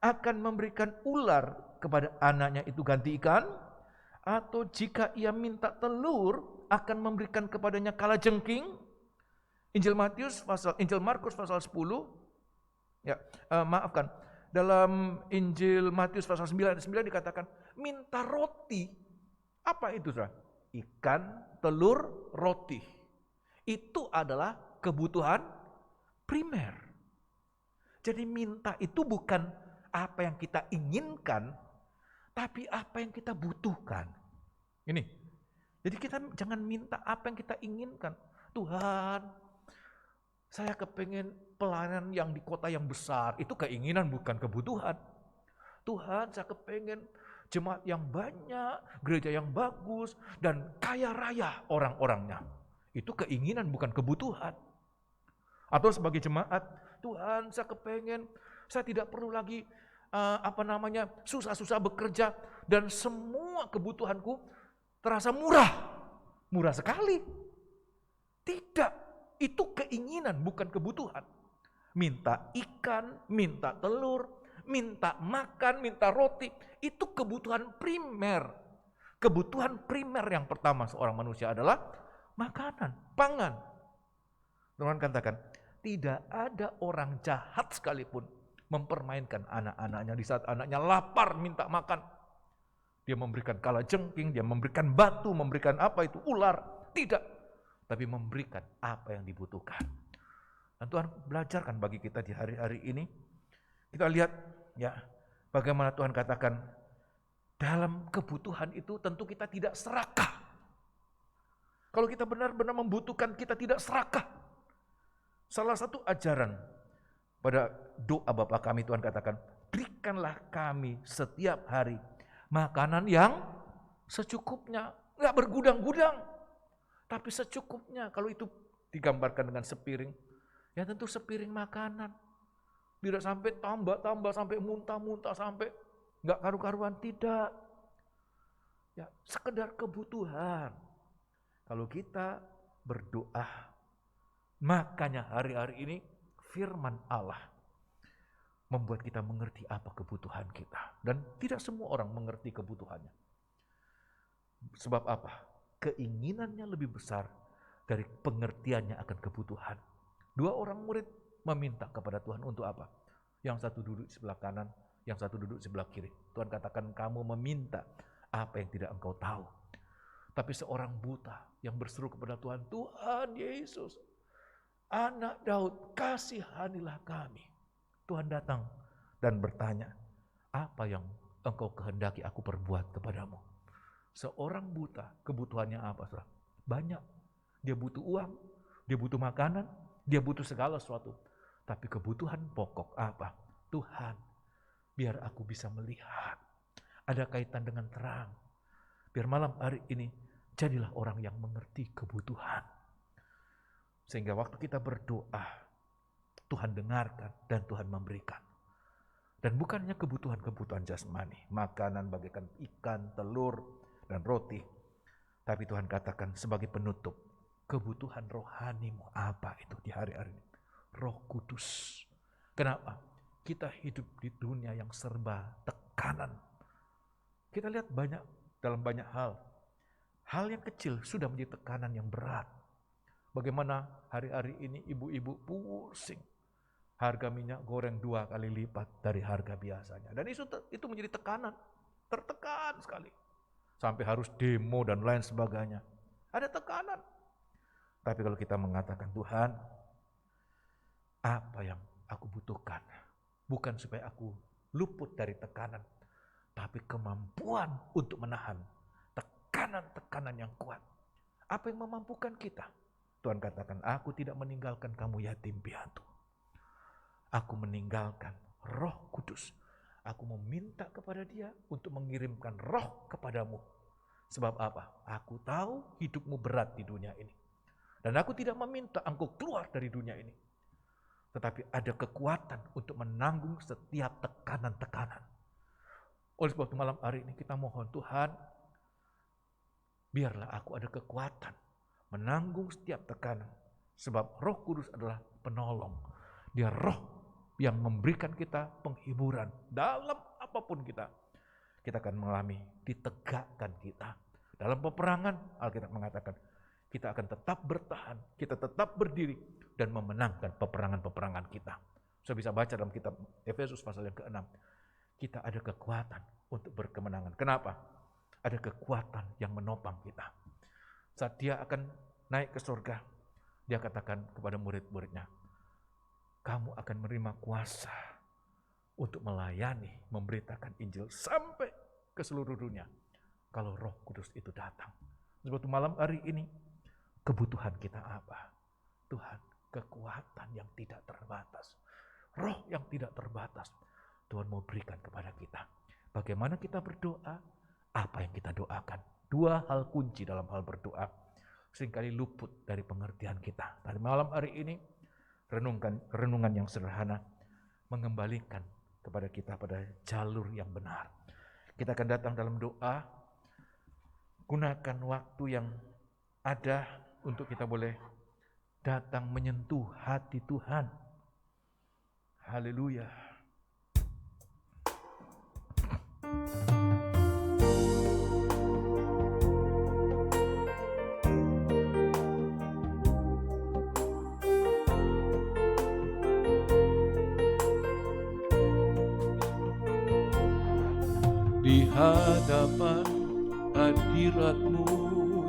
akan memberikan ular kepada anaknya itu ganti ikan? Atau jika ia minta telur, akan memberikan kepadanya kalajengking? Injil Markus pasal 10, dalam Injil Matius pasal 9 ayat 9 dikatakan, minta roti. Apa itu, saudara? Ikan, telur, roti. Itu adalah kebutuhan primer. Jadi minta itu bukan apa yang kita inginkan, tapi apa yang kita butuhkan. Ini. Jadi kita jangan minta apa yang kita inginkan. Tuhan, saya kepengen pelayanan yang di kota yang besar. Itu keinginan bukan kebutuhan. Tuhan, saya kepengen jemaat yang banyak, gereja yang bagus, dan kaya raya orang-orangnya. Itu keinginan bukan kebutuhan. Atau sebagai jemaat, Tuhan, saya kepengen, saya tidak perlu lagi susah-susah bekerja, dan semua kebutuhanku terasa murah. Murah sekali. Tidak, itu keinginan bukan kebutuhan. Minta ikan, minta telur, minta makan, minta roti, itu kebutuhan primer. Kebutuhan primer yang pertama seorang manusia adalah makanan, pangan. Tuhan katakan, tidak ada orang jahat sekalipun mempermainkan anak-anaknya di saat anaknya lapar minta makan. Dia memberikan kalajengking, dia memberikan batu, memberikan ular. Tidak, tapi memberikan apa yang dibutuhkan. Dan Tuhan belajarkan bagi kita di hari-hari ini. Kita lihat bagaimana Tuhan katakan, dalam kebutuhan itu tentu kita tidak serakah. Kalau kita benar-benar membutuhkan, kita tidak serakah. Salah satu ajaran pada doa Bapa kami, Tuhan katakan, berikanlah kami setiap hari makanan yang secukupnya, nggak bergudang-gudang, tapi secukupnya. Kalau itu digambarkan dengan sepiring, ya tentu sepiring makanan. Tidak sampai tambah, sampai muntah-muntah, sampai nggak karu-karuan, tidak. Ya, sekedar kebutuhan. Kalau kita berdoa, makanya hari-hari ini firman Allah membuat kita mengerti apa kebutuhan kita. Dan tidak semua orang mengerti kebutuhannya. Sebab apa? Keinginannya lebih besar dari pengertiannya akan kebutuhan. 2 orang murid meminta kepada Tuhan untuk apa? Yang satu duduk di sebelah kanan, yang satu duduk di sebelah kiri. Tuhan katakan, kamu meminta apa yang tidak engkau tahu. Tapi seorang buta yang berseru kepada Tuhan, Tuhan Yesus, Anak Daud, kasihanilah kami. Tuhan datang dan bertanya, apa yang engkau kehendaki aku perbuat kepadamu? Seorang buta, kebutuhannya apa? Banyak. Dia butuh uang, dia butuh makanan, dia butuh segala sesuatu. Tapi kebutuhan pokok apa? Tuhan, biar aku bisa melihat. Ada kaitan dengan terang. Biar malam hari ini, jadilah orang yang mengerti kebutuhan. Sehingga waktu kita berdoa, Tuhan dengarkan dan Tuhan memberikan. Dan bukannya kebutuhan-kebutuhan jasmani, makanan bagaikan ikan, telur, dan roti. Tapi Tuhan katakan sebagai penutup, kebutuhan rohanimu apa itu di hari-hari ini? Roh Kudus. Kenapa? Kita hidup di dunia yang serba tekanan. Kita lihat dalam banyak hal. Hal yang kecil sudah menjadi tekanan yang berat. Bagaimana hari-hari ini ibu-ibu pusing. Harga minyak goreng 2 kali lipat dari harga biasanya. Dan itu menjadi tekanan. Tertekan sekali. sampai harus demo dan lain sebagainya. Ada tekanan. Tapi kalau kita mengatakan, Tuhan, apa yang aku butuhkan? Bukan supaya aku luput dari tekanan, tapi kemampuan untuk menahan tekanan-tekanan yang kuat. Apa yang memampukan kita? Tuhan katakan, aku tidak meninggalkan kamu yatim piatu. Aku meninggalkan Roh Kudus. Aku meminta kepada Dia untuk mengirimkan Roh kepadamu. Sebab apa? Aku tahu hidupmu berat di dunia ini. Dan aku tidak meminta engkau keluar dari dunia ini. Tetapi ada kekuatan untuk menanggung setiap tekanan-tekanan. Oleh sebab itu malam hari ini kita mohon, Tuhan, biarlah aku ada kekuatan menanggung setiap tekanan. Sebab Roh Kudus adalah penolong. Dia Roh yang memberikan kita penghiburan dalam apapun kita. Kita akan mengalami ditegakkan kita. Dalam peperangan, Alkitab mengatakan, kita akan tetap bertahan, kita tetap berdiri, dan memenangkan peperangan-peperangan kita. Saya bisa baca dalam kitab Efesus pasal yang ke-6. Kita ada kekuatan untuk berkemenangan. Kenapa? Ada kekuatan yang menopang kita. Saat Dia akan naik ke surga, Dia katakan kepada murid-muridnya, kamu akan menerima kuasa untuk melayani, memberitakan Injil sampai ke seluruh dunia. Kalau Roh Kudus itu datang. Sebab itu malam hari ini, kebutuhan kita apa? Tuhan, kekuatan yang tidak terbatas. Roh yang tidak terbatas. Tuhan mau berikan kepada kita. Bagaimana kita berdoa? Apa yang kita doakan? Dua hal kunci dalam hal berdoa. Seringkali luput dari pengertian kita. Pada malam hari ini, renungan yang sederhana mengembalikan kepada kita pada jalur yang benar. Kita akan datang dalam doa, gunakan waktu yang ada untuk kita boleh datang menyentuh hati Tuhan. Haleluya. Di hadapan hadirat-Mu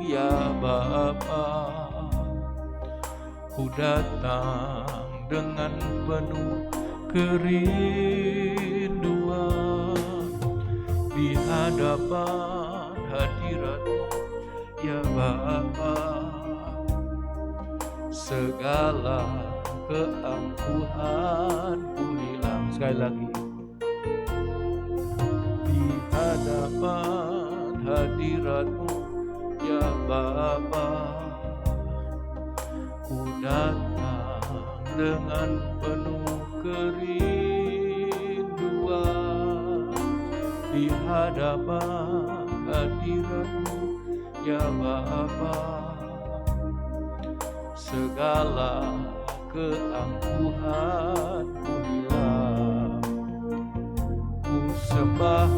ya Bapa, ku datang dengan penuh kerinduan. Di hadapan hadirat-Mu ya Bapa, segala keangkuhanku hilang. Sekali lagi. Hadapan hadirat-Mu ya Bapa, ku datang dengan penuh kerinduan. Di hadapan hadirat-Mu ya Bapa, segala keangkuhanku hilang. Ku sembah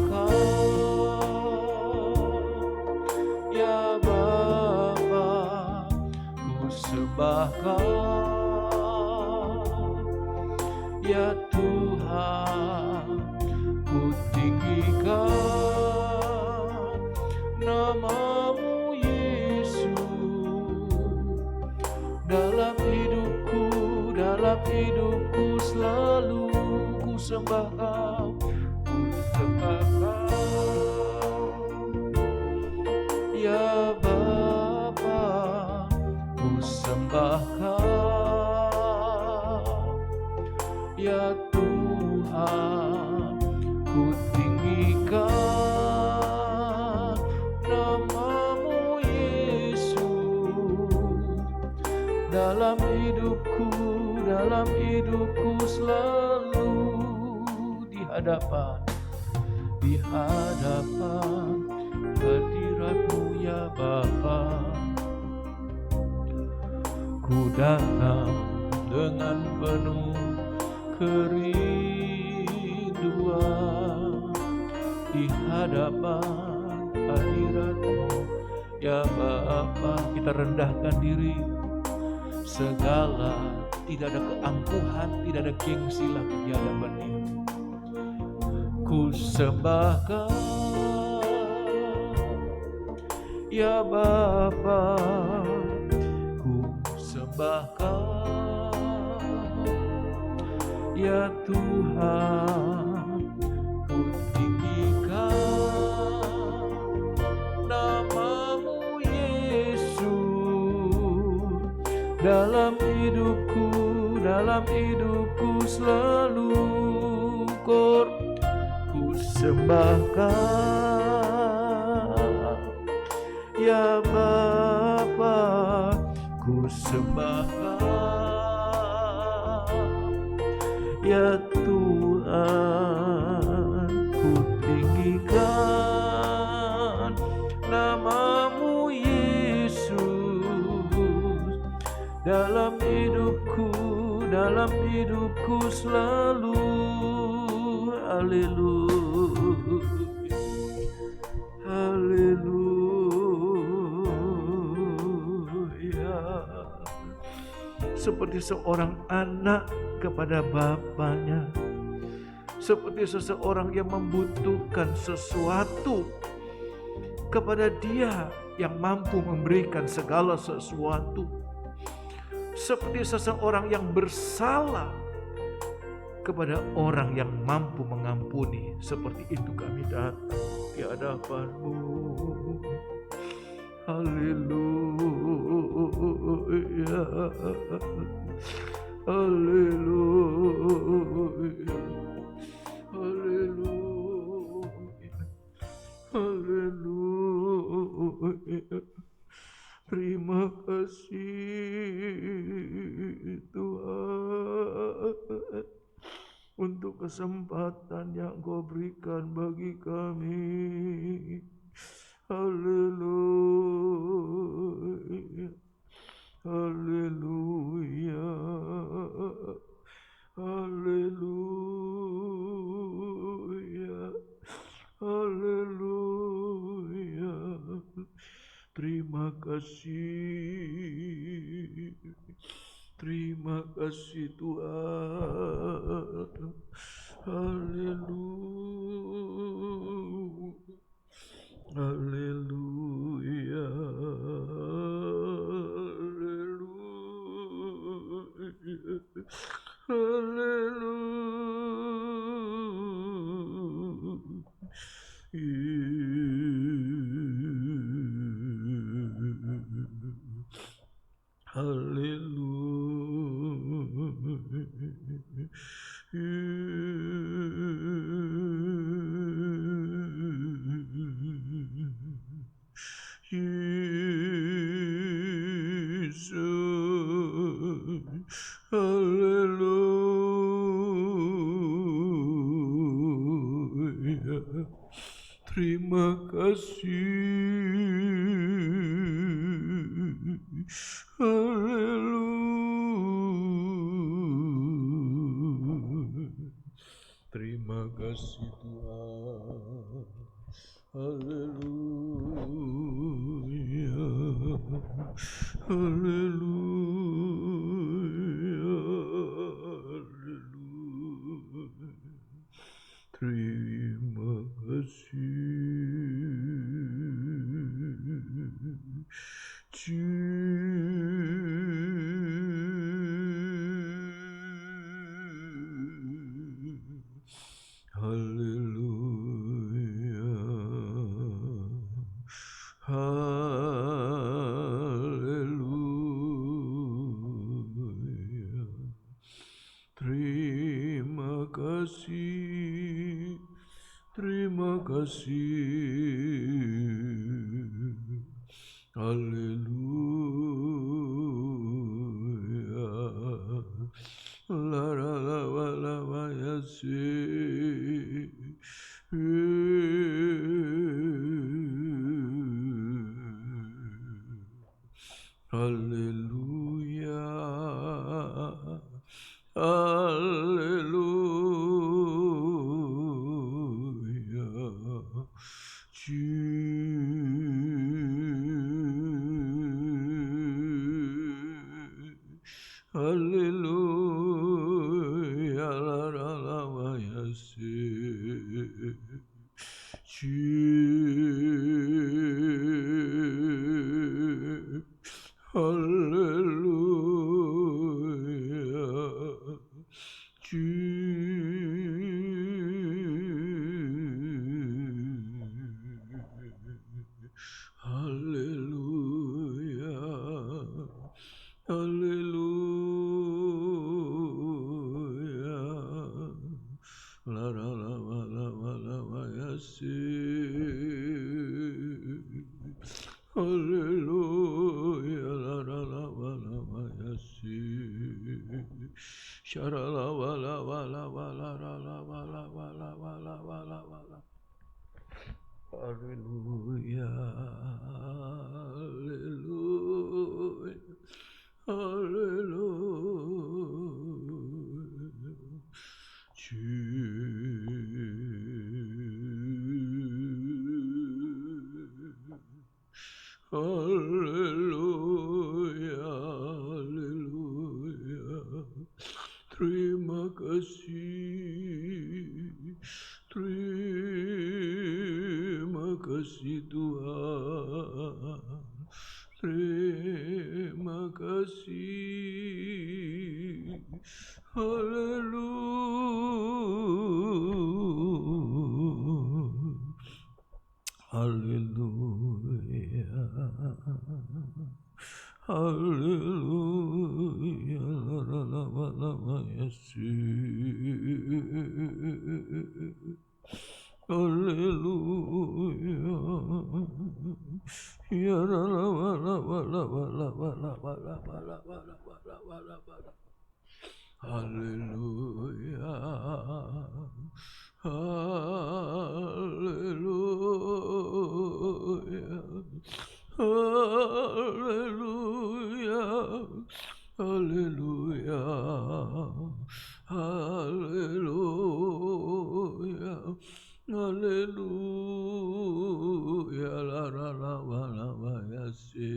ya Bapa, ku sembahkan ya Tuhan, ku tinggikan nama-Mu Yesus. Dalam hidupku selalu ku sembahkan, ku sembahkan ya Bapa, ku sembahkan ya Tuhan, ku tinggikan nama-Mu Yesus. Dalam hidupku selalu di hadapan hadirat-Mu ya Bapa, ku datang dengan penuh kerinduan. Di hadapan hadirat-Mu ya Bapa, kita rendahkan diri. Segala, tidak ada keangkuhan, tidak ada gengsi lagi di hadapan Dia. Ku sembahkan Ya Bapa, ku sembahkan. Ya Tuhan, ku tinggikan nama-Mu Yesus. Dalam hidupku selalu ku sembahkan. Ya Bapa, ku sembahkan. Ya Tuhan, ku tinggikan nama-Mu Yesus. Dalam hidupku selalu. Haleluya, haleluya. Seperti seorang anak kepada bapaknya, seperti seseorang yang membutuhkan sesuatu kepada Dia yang mampu memberikan segala sesuatu, seperti seseorang yang bersalah kepada orang yang mampu mengampuni. Seperti itu kami datang di hadapan-Mu. Haleluya, haleluya, haleluya, haleluya. Terima kasih Tuhan untuk kesempatan yang Kau berikan bagi kami. Haleluya, haleluya, haleluya, haleluya. Terima kasih, terima kasih Tuhan. Haleluya, haleluya, haleluya. Terima kasih. Haleluya. Terima kasih Tuhan. Haleluya. Haleluya. Haleluya. Terima kasih. Haleluya. Haleluya. Terima kasih, terima kasih. Haleluya. La la la la la la ya si. Haleluya. Haleluya. Haleluya. La la la la ya si. Haleluya. La la la la la la la la yasi. Haleluya. La la la la la la yasi. Shara la la la la la la la la la la la la la la. Haleluya. Haleluya. Haleluya. Haleluya. Terima kasih. Terima kasih Tuhan. Terima kasih. Haleluya. Haleluya. Haleluya. La la la la la Yesus. Haleluya. Ya la la la la la la la la la. Haleluya. Haleluya. Haleluya. Haleluya. Haleluya. Haleluya. La la la la la yasi.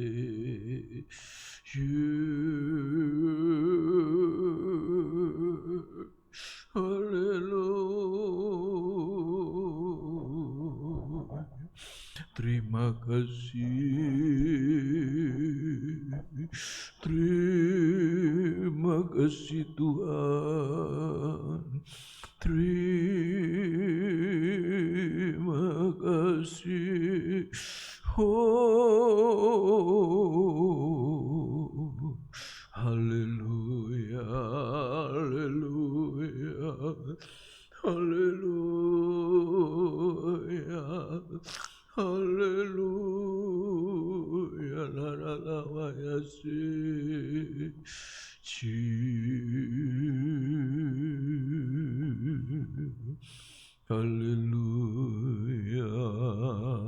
Haleluya. Terima kasih. Terima kasih Tuhan. Terima kasih. Oh, haleluya, haleluya, haleluya, haleluya, la la la la yasi. Haleluya,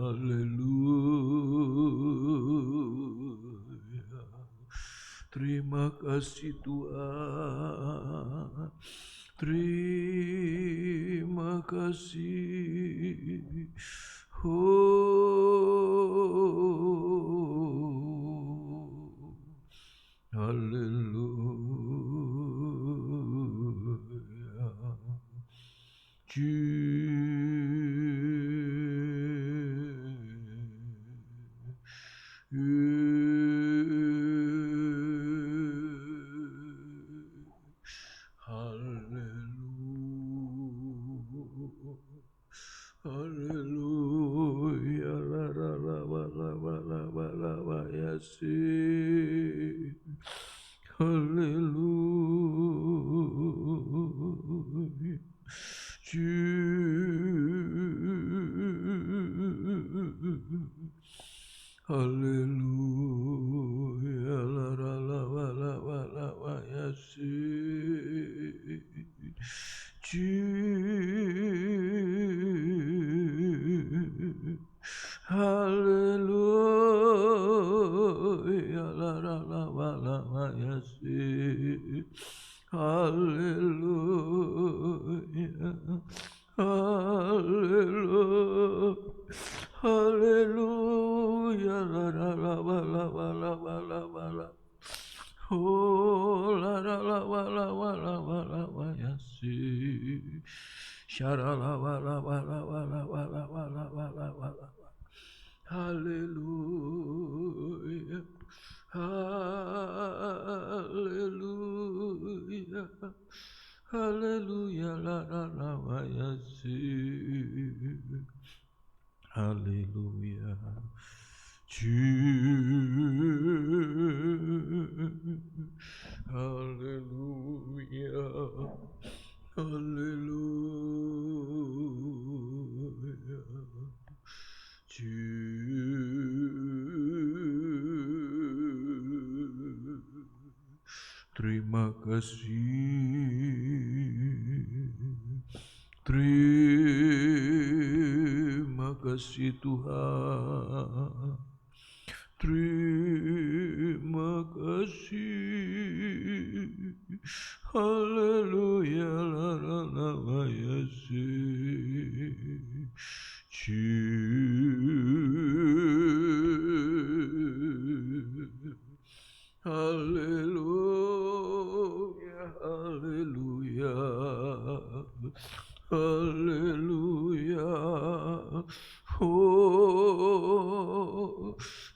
haleluya. Terima kasih Tuhan. Terima kasih. Oh, haleluya. Haleluya, la la la la la la la la la yasi. Haleluya. Haleluya, la la la la la la la yasi. Haleluya, la la la la la yasi. Haleluya, haleluya, haleluya, la la la la la la la la. Oh, la la la la la la la la yasi. Shara la la la la la la la la la. Haleluya, haleluya, haleluya, la la la la yasi. Haleluya. Haleluya, haleluya. Terima kasih. Terima kasih Tuhan. Terima kasih. Haleluya, la la la la Yesus. Haleluya, haleluya, haleluya. Oh,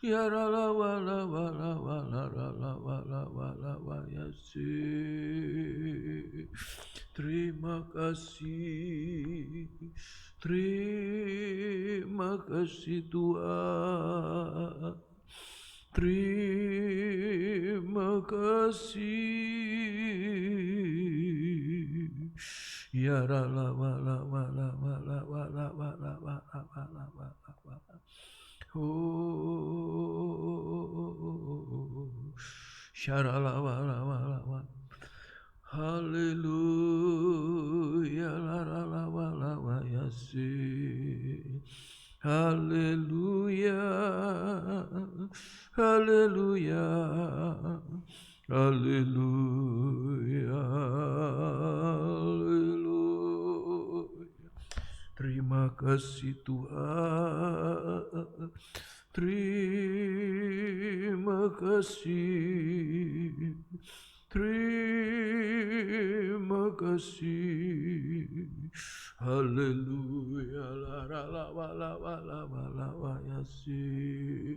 ya la la wa la wa la wa la la la wa la wa la wa ya si. Terima kasih, terima kasih Tuhan. Terima kasih. Ya la la wa la wa la wa la wa la wa la wa la wa la wa la wa la. Oh, syara la wa la wa la wa. Haleluya, la la la wa la wa ya si. Haleluya, haleluya, haleluya, haleluya. Terima kasih Tuhan. Terima kasih. Terima kasih. Haleluya, la la la wa la wa la wa la wa ya si.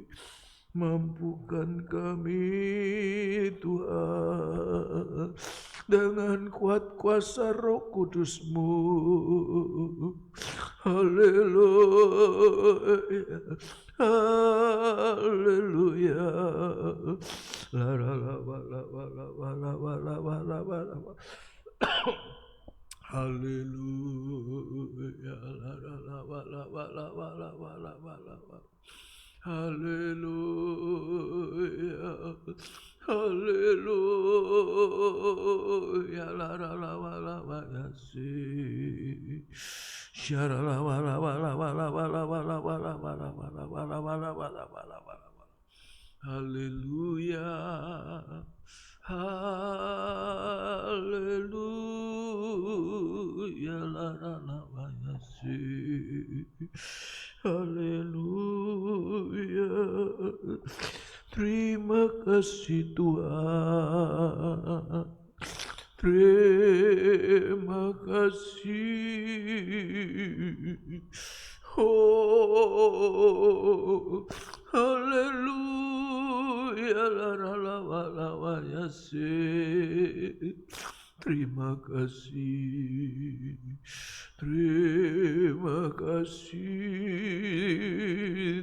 Mampukan kami Tuhan dengan kuat kuasa Roh Kudus-Mu. Haleluya, haleluya. La la la wa la wa la wa la wa la wa la wa la wa. Haleluya, la la la wa la wa la wa la wa la wa la wa. Haleluya, haleluya, la la la wa la wa ya si. Syara la wa la wa la wa la wa la wa la wa la wa la wa la wa la wa la wa la wa la wa la. Haleluya, haleluya, la la la wa ya si. Haleluya. Terima kasih Tuhan. Terima kasih. Oh, haleluya, la la la wa la wa ya si. Terima kasih, terima kasih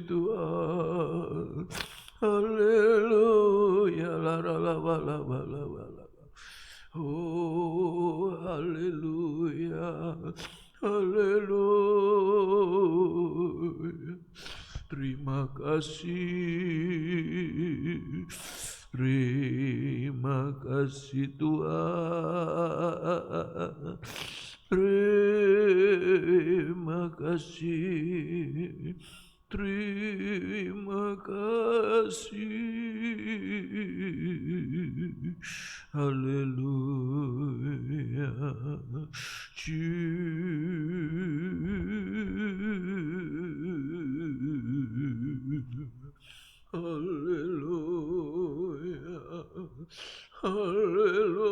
Tuhan. Haleluya, la la la wa la wa la wa la. Oh, haleluya, haleluya. Terima kasih, terima kasih Tuhan. Terima kasih, terima kasih. Haleluya. Haleluya, haleluya,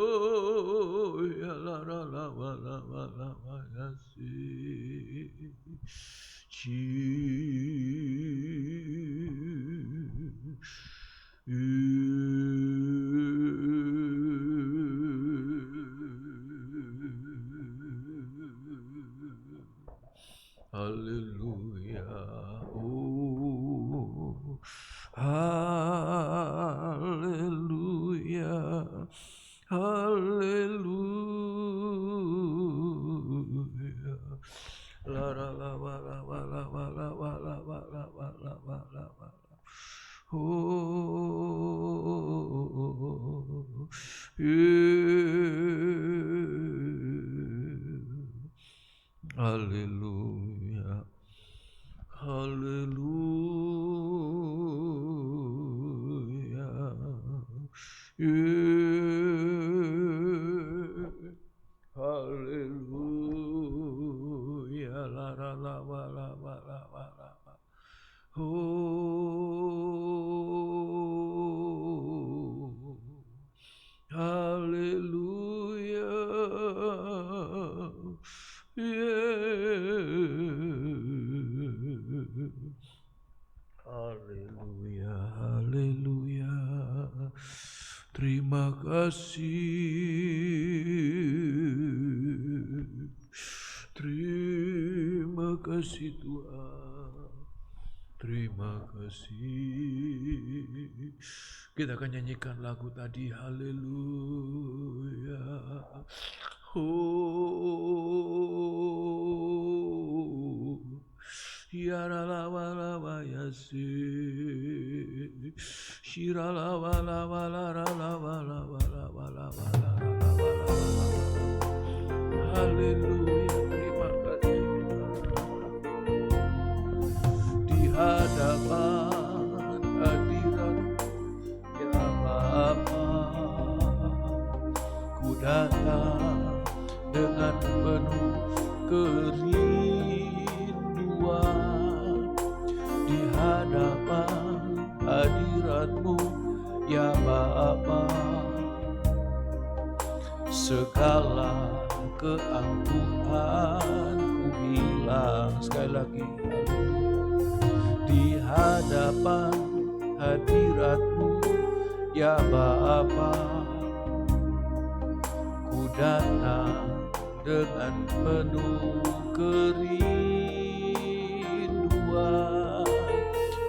la la la wa la wa la wa ya si. Haleluya. Oh, Haleluya. La la la la la la la la la la la la la la la la la. Oh, haleluya, haleluya, haleluya, la la la la la la la la. Oh, hallelujah, yeah. Haleluya, haleluya. Terima kasih. Terima kasih Tuhan. Terima kasih. Kita akan nyanyikan lagu tadi. Haleluya. Oh, ya la la la la la ya si, shira la la la la la la la la la la la la. Haleluya, terima kasih di hadapan hadirat ya Bapa, ku datang dengan penuh kerinduan di hadapan hadirat-Mu ya Bapa. Segala keangkuhanku hilang, sekali lagi di hadapan hadirat-Mu ya Bapa. Ku datang dengan penuh kerinduan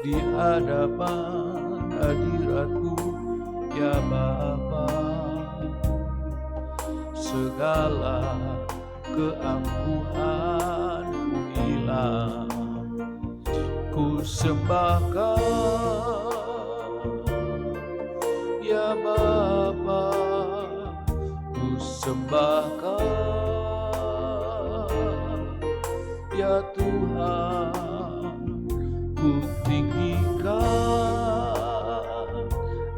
di hadapan hadirat-Mu ya Bapa. Segala keangkuhanku hilang, ku sembahkan ya Bapa, ku sembahkan ya Tuhan, ku tinggikan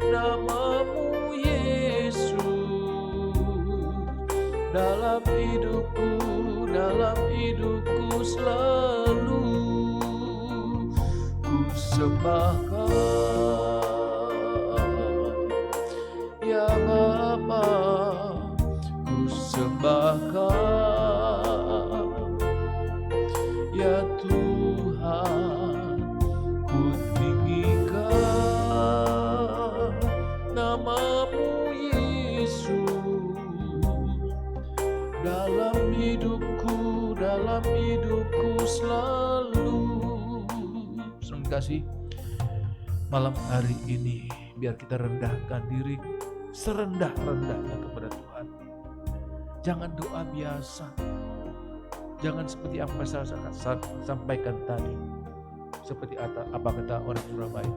nama-Mu Yesus dalam hidupku selalu ku sembahkan ya Bapa, ku sembahkan ya Tuhan, ku tinggikan nama-Mu Yesus dalam hidupku selalu. Terima kasih. Malam hari ini biar kita rendahkan diri serendah-rendahnya kepada Tuhan. Jangan doa biasa. Jangan seperti apa saya sampaikan tadi. Seperti apa kata orang Surabaya.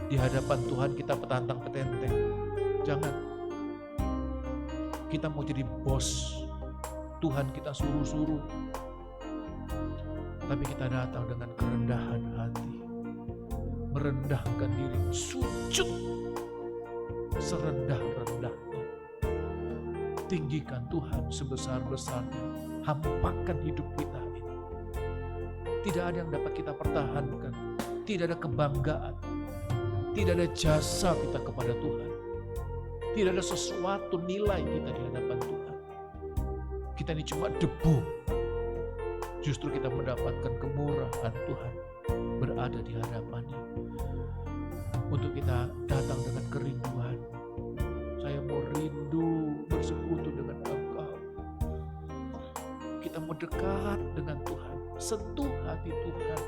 Di hadapan Tuhan kita petantang-petenteng. Jangan. Kita mau jadi bos. Tuhan kita suruh-suruh. Tapi kita datang dengan kerendahan hati. Merendahkan diri. Sujud. Serendah-rendahnya. Tinggikan Tuhan sebesar-besarnya. Hampakan hidup kita ini. Tidak ada yang dapat kita pertahankan. Tidak ada kebanggaan. Tidak ada jasa kita kepada Tuhan. Tidak ada sesuatu nilai kita di hadapan Tuhan. Kita ini cuma debu. Justru kita mendapatkan kemurahan Tuhan berada di hadapannya. Untuk kita datang dengan kerinduan. Saya mau rindu bersekutu dengan Engkau. Kita mau dekat dengan Tuhan. Sentuh hati Tuhan.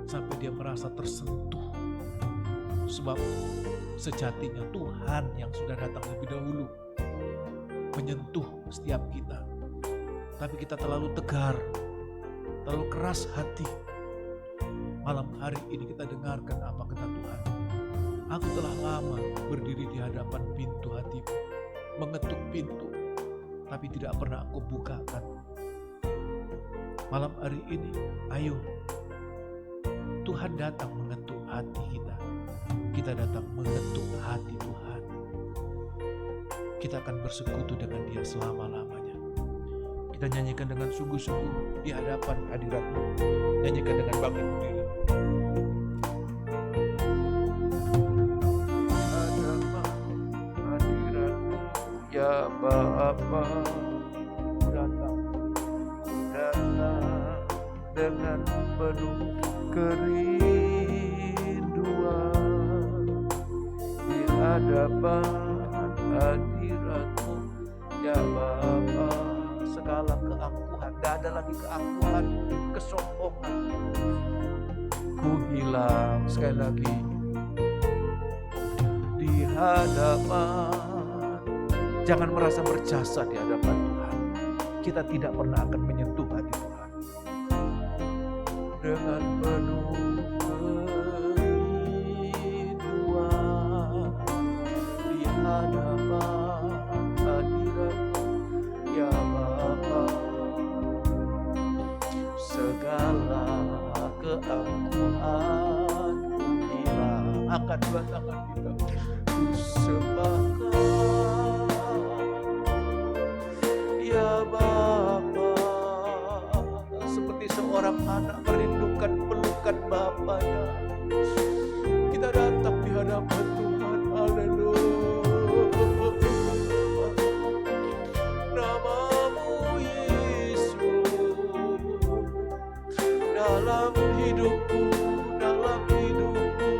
Sampai dia merasa tersentuh. Sebab sejatinya Tuhan yang sudah datang lebih dahulu menyentuh setiap kita. Tapi kita terlalu tegar, terlalu keras hati. Malam hari ini kita dengarkan apa kata Tuhan. Aku telah lama berdiri di hadapan pintu hatimu, mengetuk pintu, tapi tidak pernah aku bukakan. Malam hari ini, ayo, Tuhan datang mengetuk hati kita. Kita datang mengetuk hati Tuhan. Kita akan bersekutu dengan Dia selama-lamanya. Kita nyanyikan dengan sungguh-sungguh di hadapan hadirat-Mu. Nyanyikan dengan bangkit berdiri. Hadirat-Mu ya Bapa, datang dengan penuh kerinduan di hadapan hadirat-Mu ya Bapa. Segala keangkuhan, tidak ada lagi keangkuhan, kesombongan, ku hilang. Sekali lagi di hadapan, jangan merasa berjasa di hadapan Tuhan. Kita tidak pernah akan menyentuh hati Tuhan. Dengan penuh kerinduan di hadapan hadirat-Mu ya Bapa. Segala keangkuhan ku hilang. Angkat dua tangan kita, ku sembahkan ya Bapa. Seperti seorang anak merindukan pelukan bapaknya, kita datang di hadapan Tuhan. Haleluya. Namamu Yesus dalam hidupku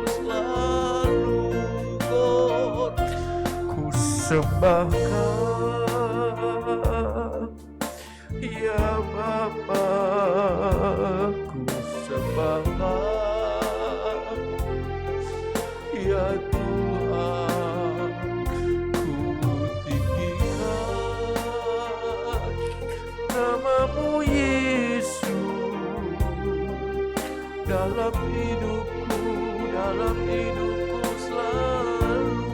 selalu ku sembahkan ya Bapa, ku sembahkan ya Tuhan, ku tinggikan namamu Yesus dalam hidupku selalu.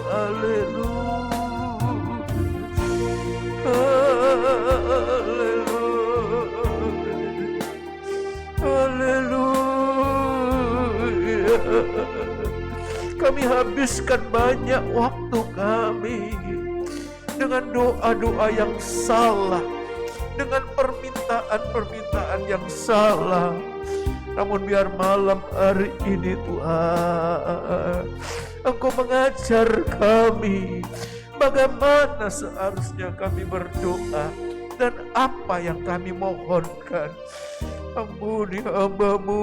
Haleluya, haleluya. Kami habiskan banyak waktu kami dengan doa-doa yang salah, dengan permintaan-permintaan yang salah. Namun biar malam hari ini Tuhan, Engkau mengajar kami bagaimana seharusnya kami berdoa dan apa yang kami mohonkan. Ampuni hamba-Mu,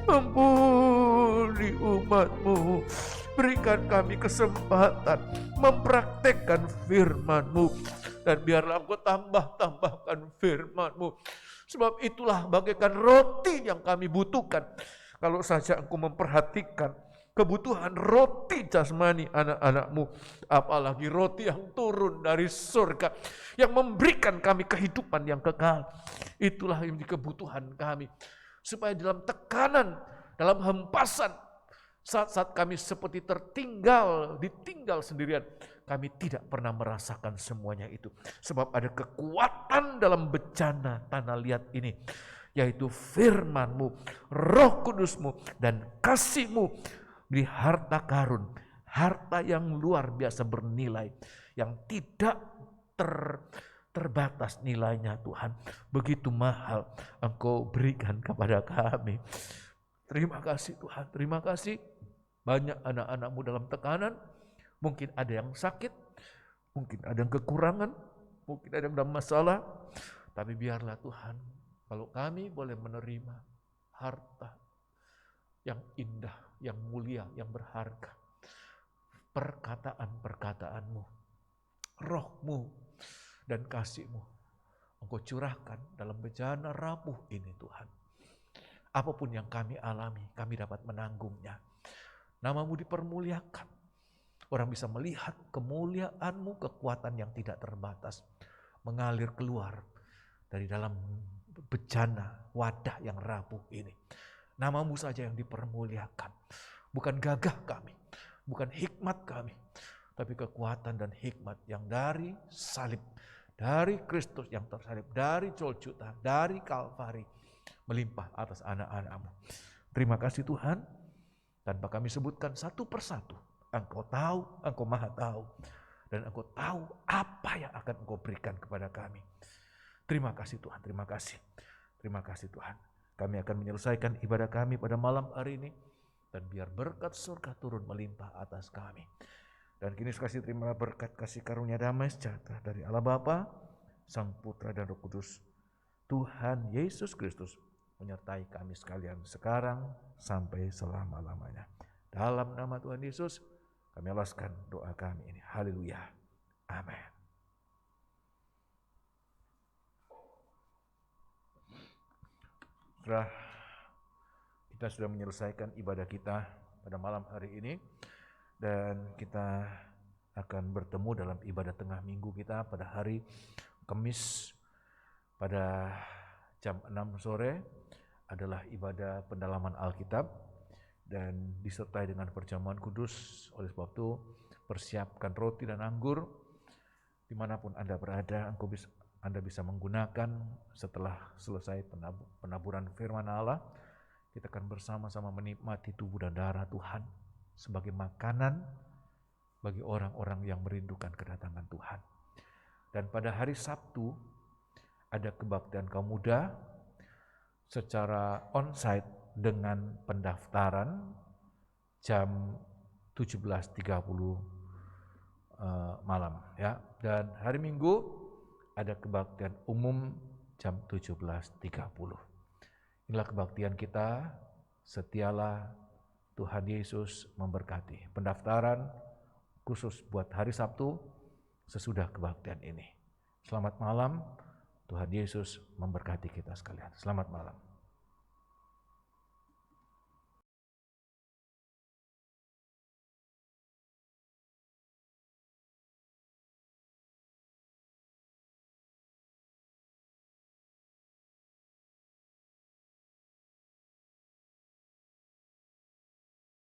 ampuni umat-Mu. Berikan kami kesempatan mempraktekkan firman-Mu, dan biarlah Engkau tambahkan firman-Mu. Sebab itulah bagaikan roti yang kami butuhkan. Kalau saja Engkau memperhatikan kebutuhan roti jasmani anak-anak-Mu, apalagi roti yang turun dari surga, yang memberikan kami kehidupan yang kekal. Itulah yang menjadi kebutuhan kami. Supaya dalam tekanan, dalam hempasan, saat-saat kami seperti ditinggal sendirian, kami tidak pernah merasakan semuanya itu. Sebab ada kekuatan dalam bencana tanah liat ini, yaitu firman-Mu, Roh Kudus-Mu, dan kasih-Mu di harta karun, harta yang luar biasa bernilai, yang tidak terbatas nilainya Tuhan. Begitu mahal Engkau berikan kepada kami. Terima kasih Tuhan, terima kasih. Banyak anak-anak-Mu dalam tekanan, mungkin ada yang sakit, mungkin ada yang kekurangan, mungkin ada yang dalam masalah. Tapi biarlah Tuhan, kalau kami boleh menerima harta yang indah, yang mulia, yang berharga, perkataan-perkataan-Mu, Roh-Mu, dan kasih-Mu, Engkau curahkan dalam bejana rapuh ini Tuhan. Apapun yang kami alami, kami dapat menanggungnya. Namamu dipermuliakan. Orang bisa melihat kemuliaan-Mu, kekuatan yang tidak terbatas, mengalir keluar dari dalam bejana wadah yang rapuh ini. Namamu saja yang dipermuliakan. Bukan gagah kami, bukan hikmat kami, tapi kekuatan dan hikmat yang dari salib, dari Kristus yang tersalib, dari Golgota, dari Kalvari, melimpah atas anak-anak-Mu. Terima kasih Tuhan, tanpa kami sebutkan satu persatu, Engkau tahu, Engkau maha tahu, dan Engkau tahu apa yang akan Engkau berikan kepada kami. Terima kasih Tuhan, terima kasih. Terima kasih Tuhan. Kami akan menyelesaikan ibadah kami pada malam hari ini, dan biar berkat surga turun melimpah atas kami. Dan kini kasih terima berkat kasih karunia damai sejahtera dari Allah Bapa, Sang Putra dan Roh Kudus, Tuhan Yesus Kristus, menyertai kami sekalian sekarang sampai selama-lamanya. Dalam nama Tuhan Yesus, kami alaskan doa kami ini. Haleluya. Amin. Kita sudah menyelesaikan ibadah kita pada malam hari ini, dan kita akan bertemu dalam ibadah tengah minggu kita pada hari Kamis pada jam 6 sore adalah ibadah pendalaman Alkitab dan disertai dengan perjamuan kudus. Oleh sebab itu persiapkan roti dan anggur dimanapun Anda berada. Anda bisa menggunakan setelah selesai penaburan firman Allah. Kita akan bersama-sama menikmati tubuh dan darah Tuhan sebagai makanan bagi orang-orang yang merindukan kedatangan Tuhan. Dan pada hari Sabtu ada kebaktian kaum muda secara onsite dengan pendaftaran jam 17.30 malam ya. Dan hari Minggu ada kebaktian umum jam 17.30. Inilah kebaktian kita, setialah Tuhan Yesus memberkati. Pendaftaran khusus buat hari Sabtu sesudah kebaktian ini. Selamat malam, Tuhan Yesus memberkati kita sekalian. Selamat malam.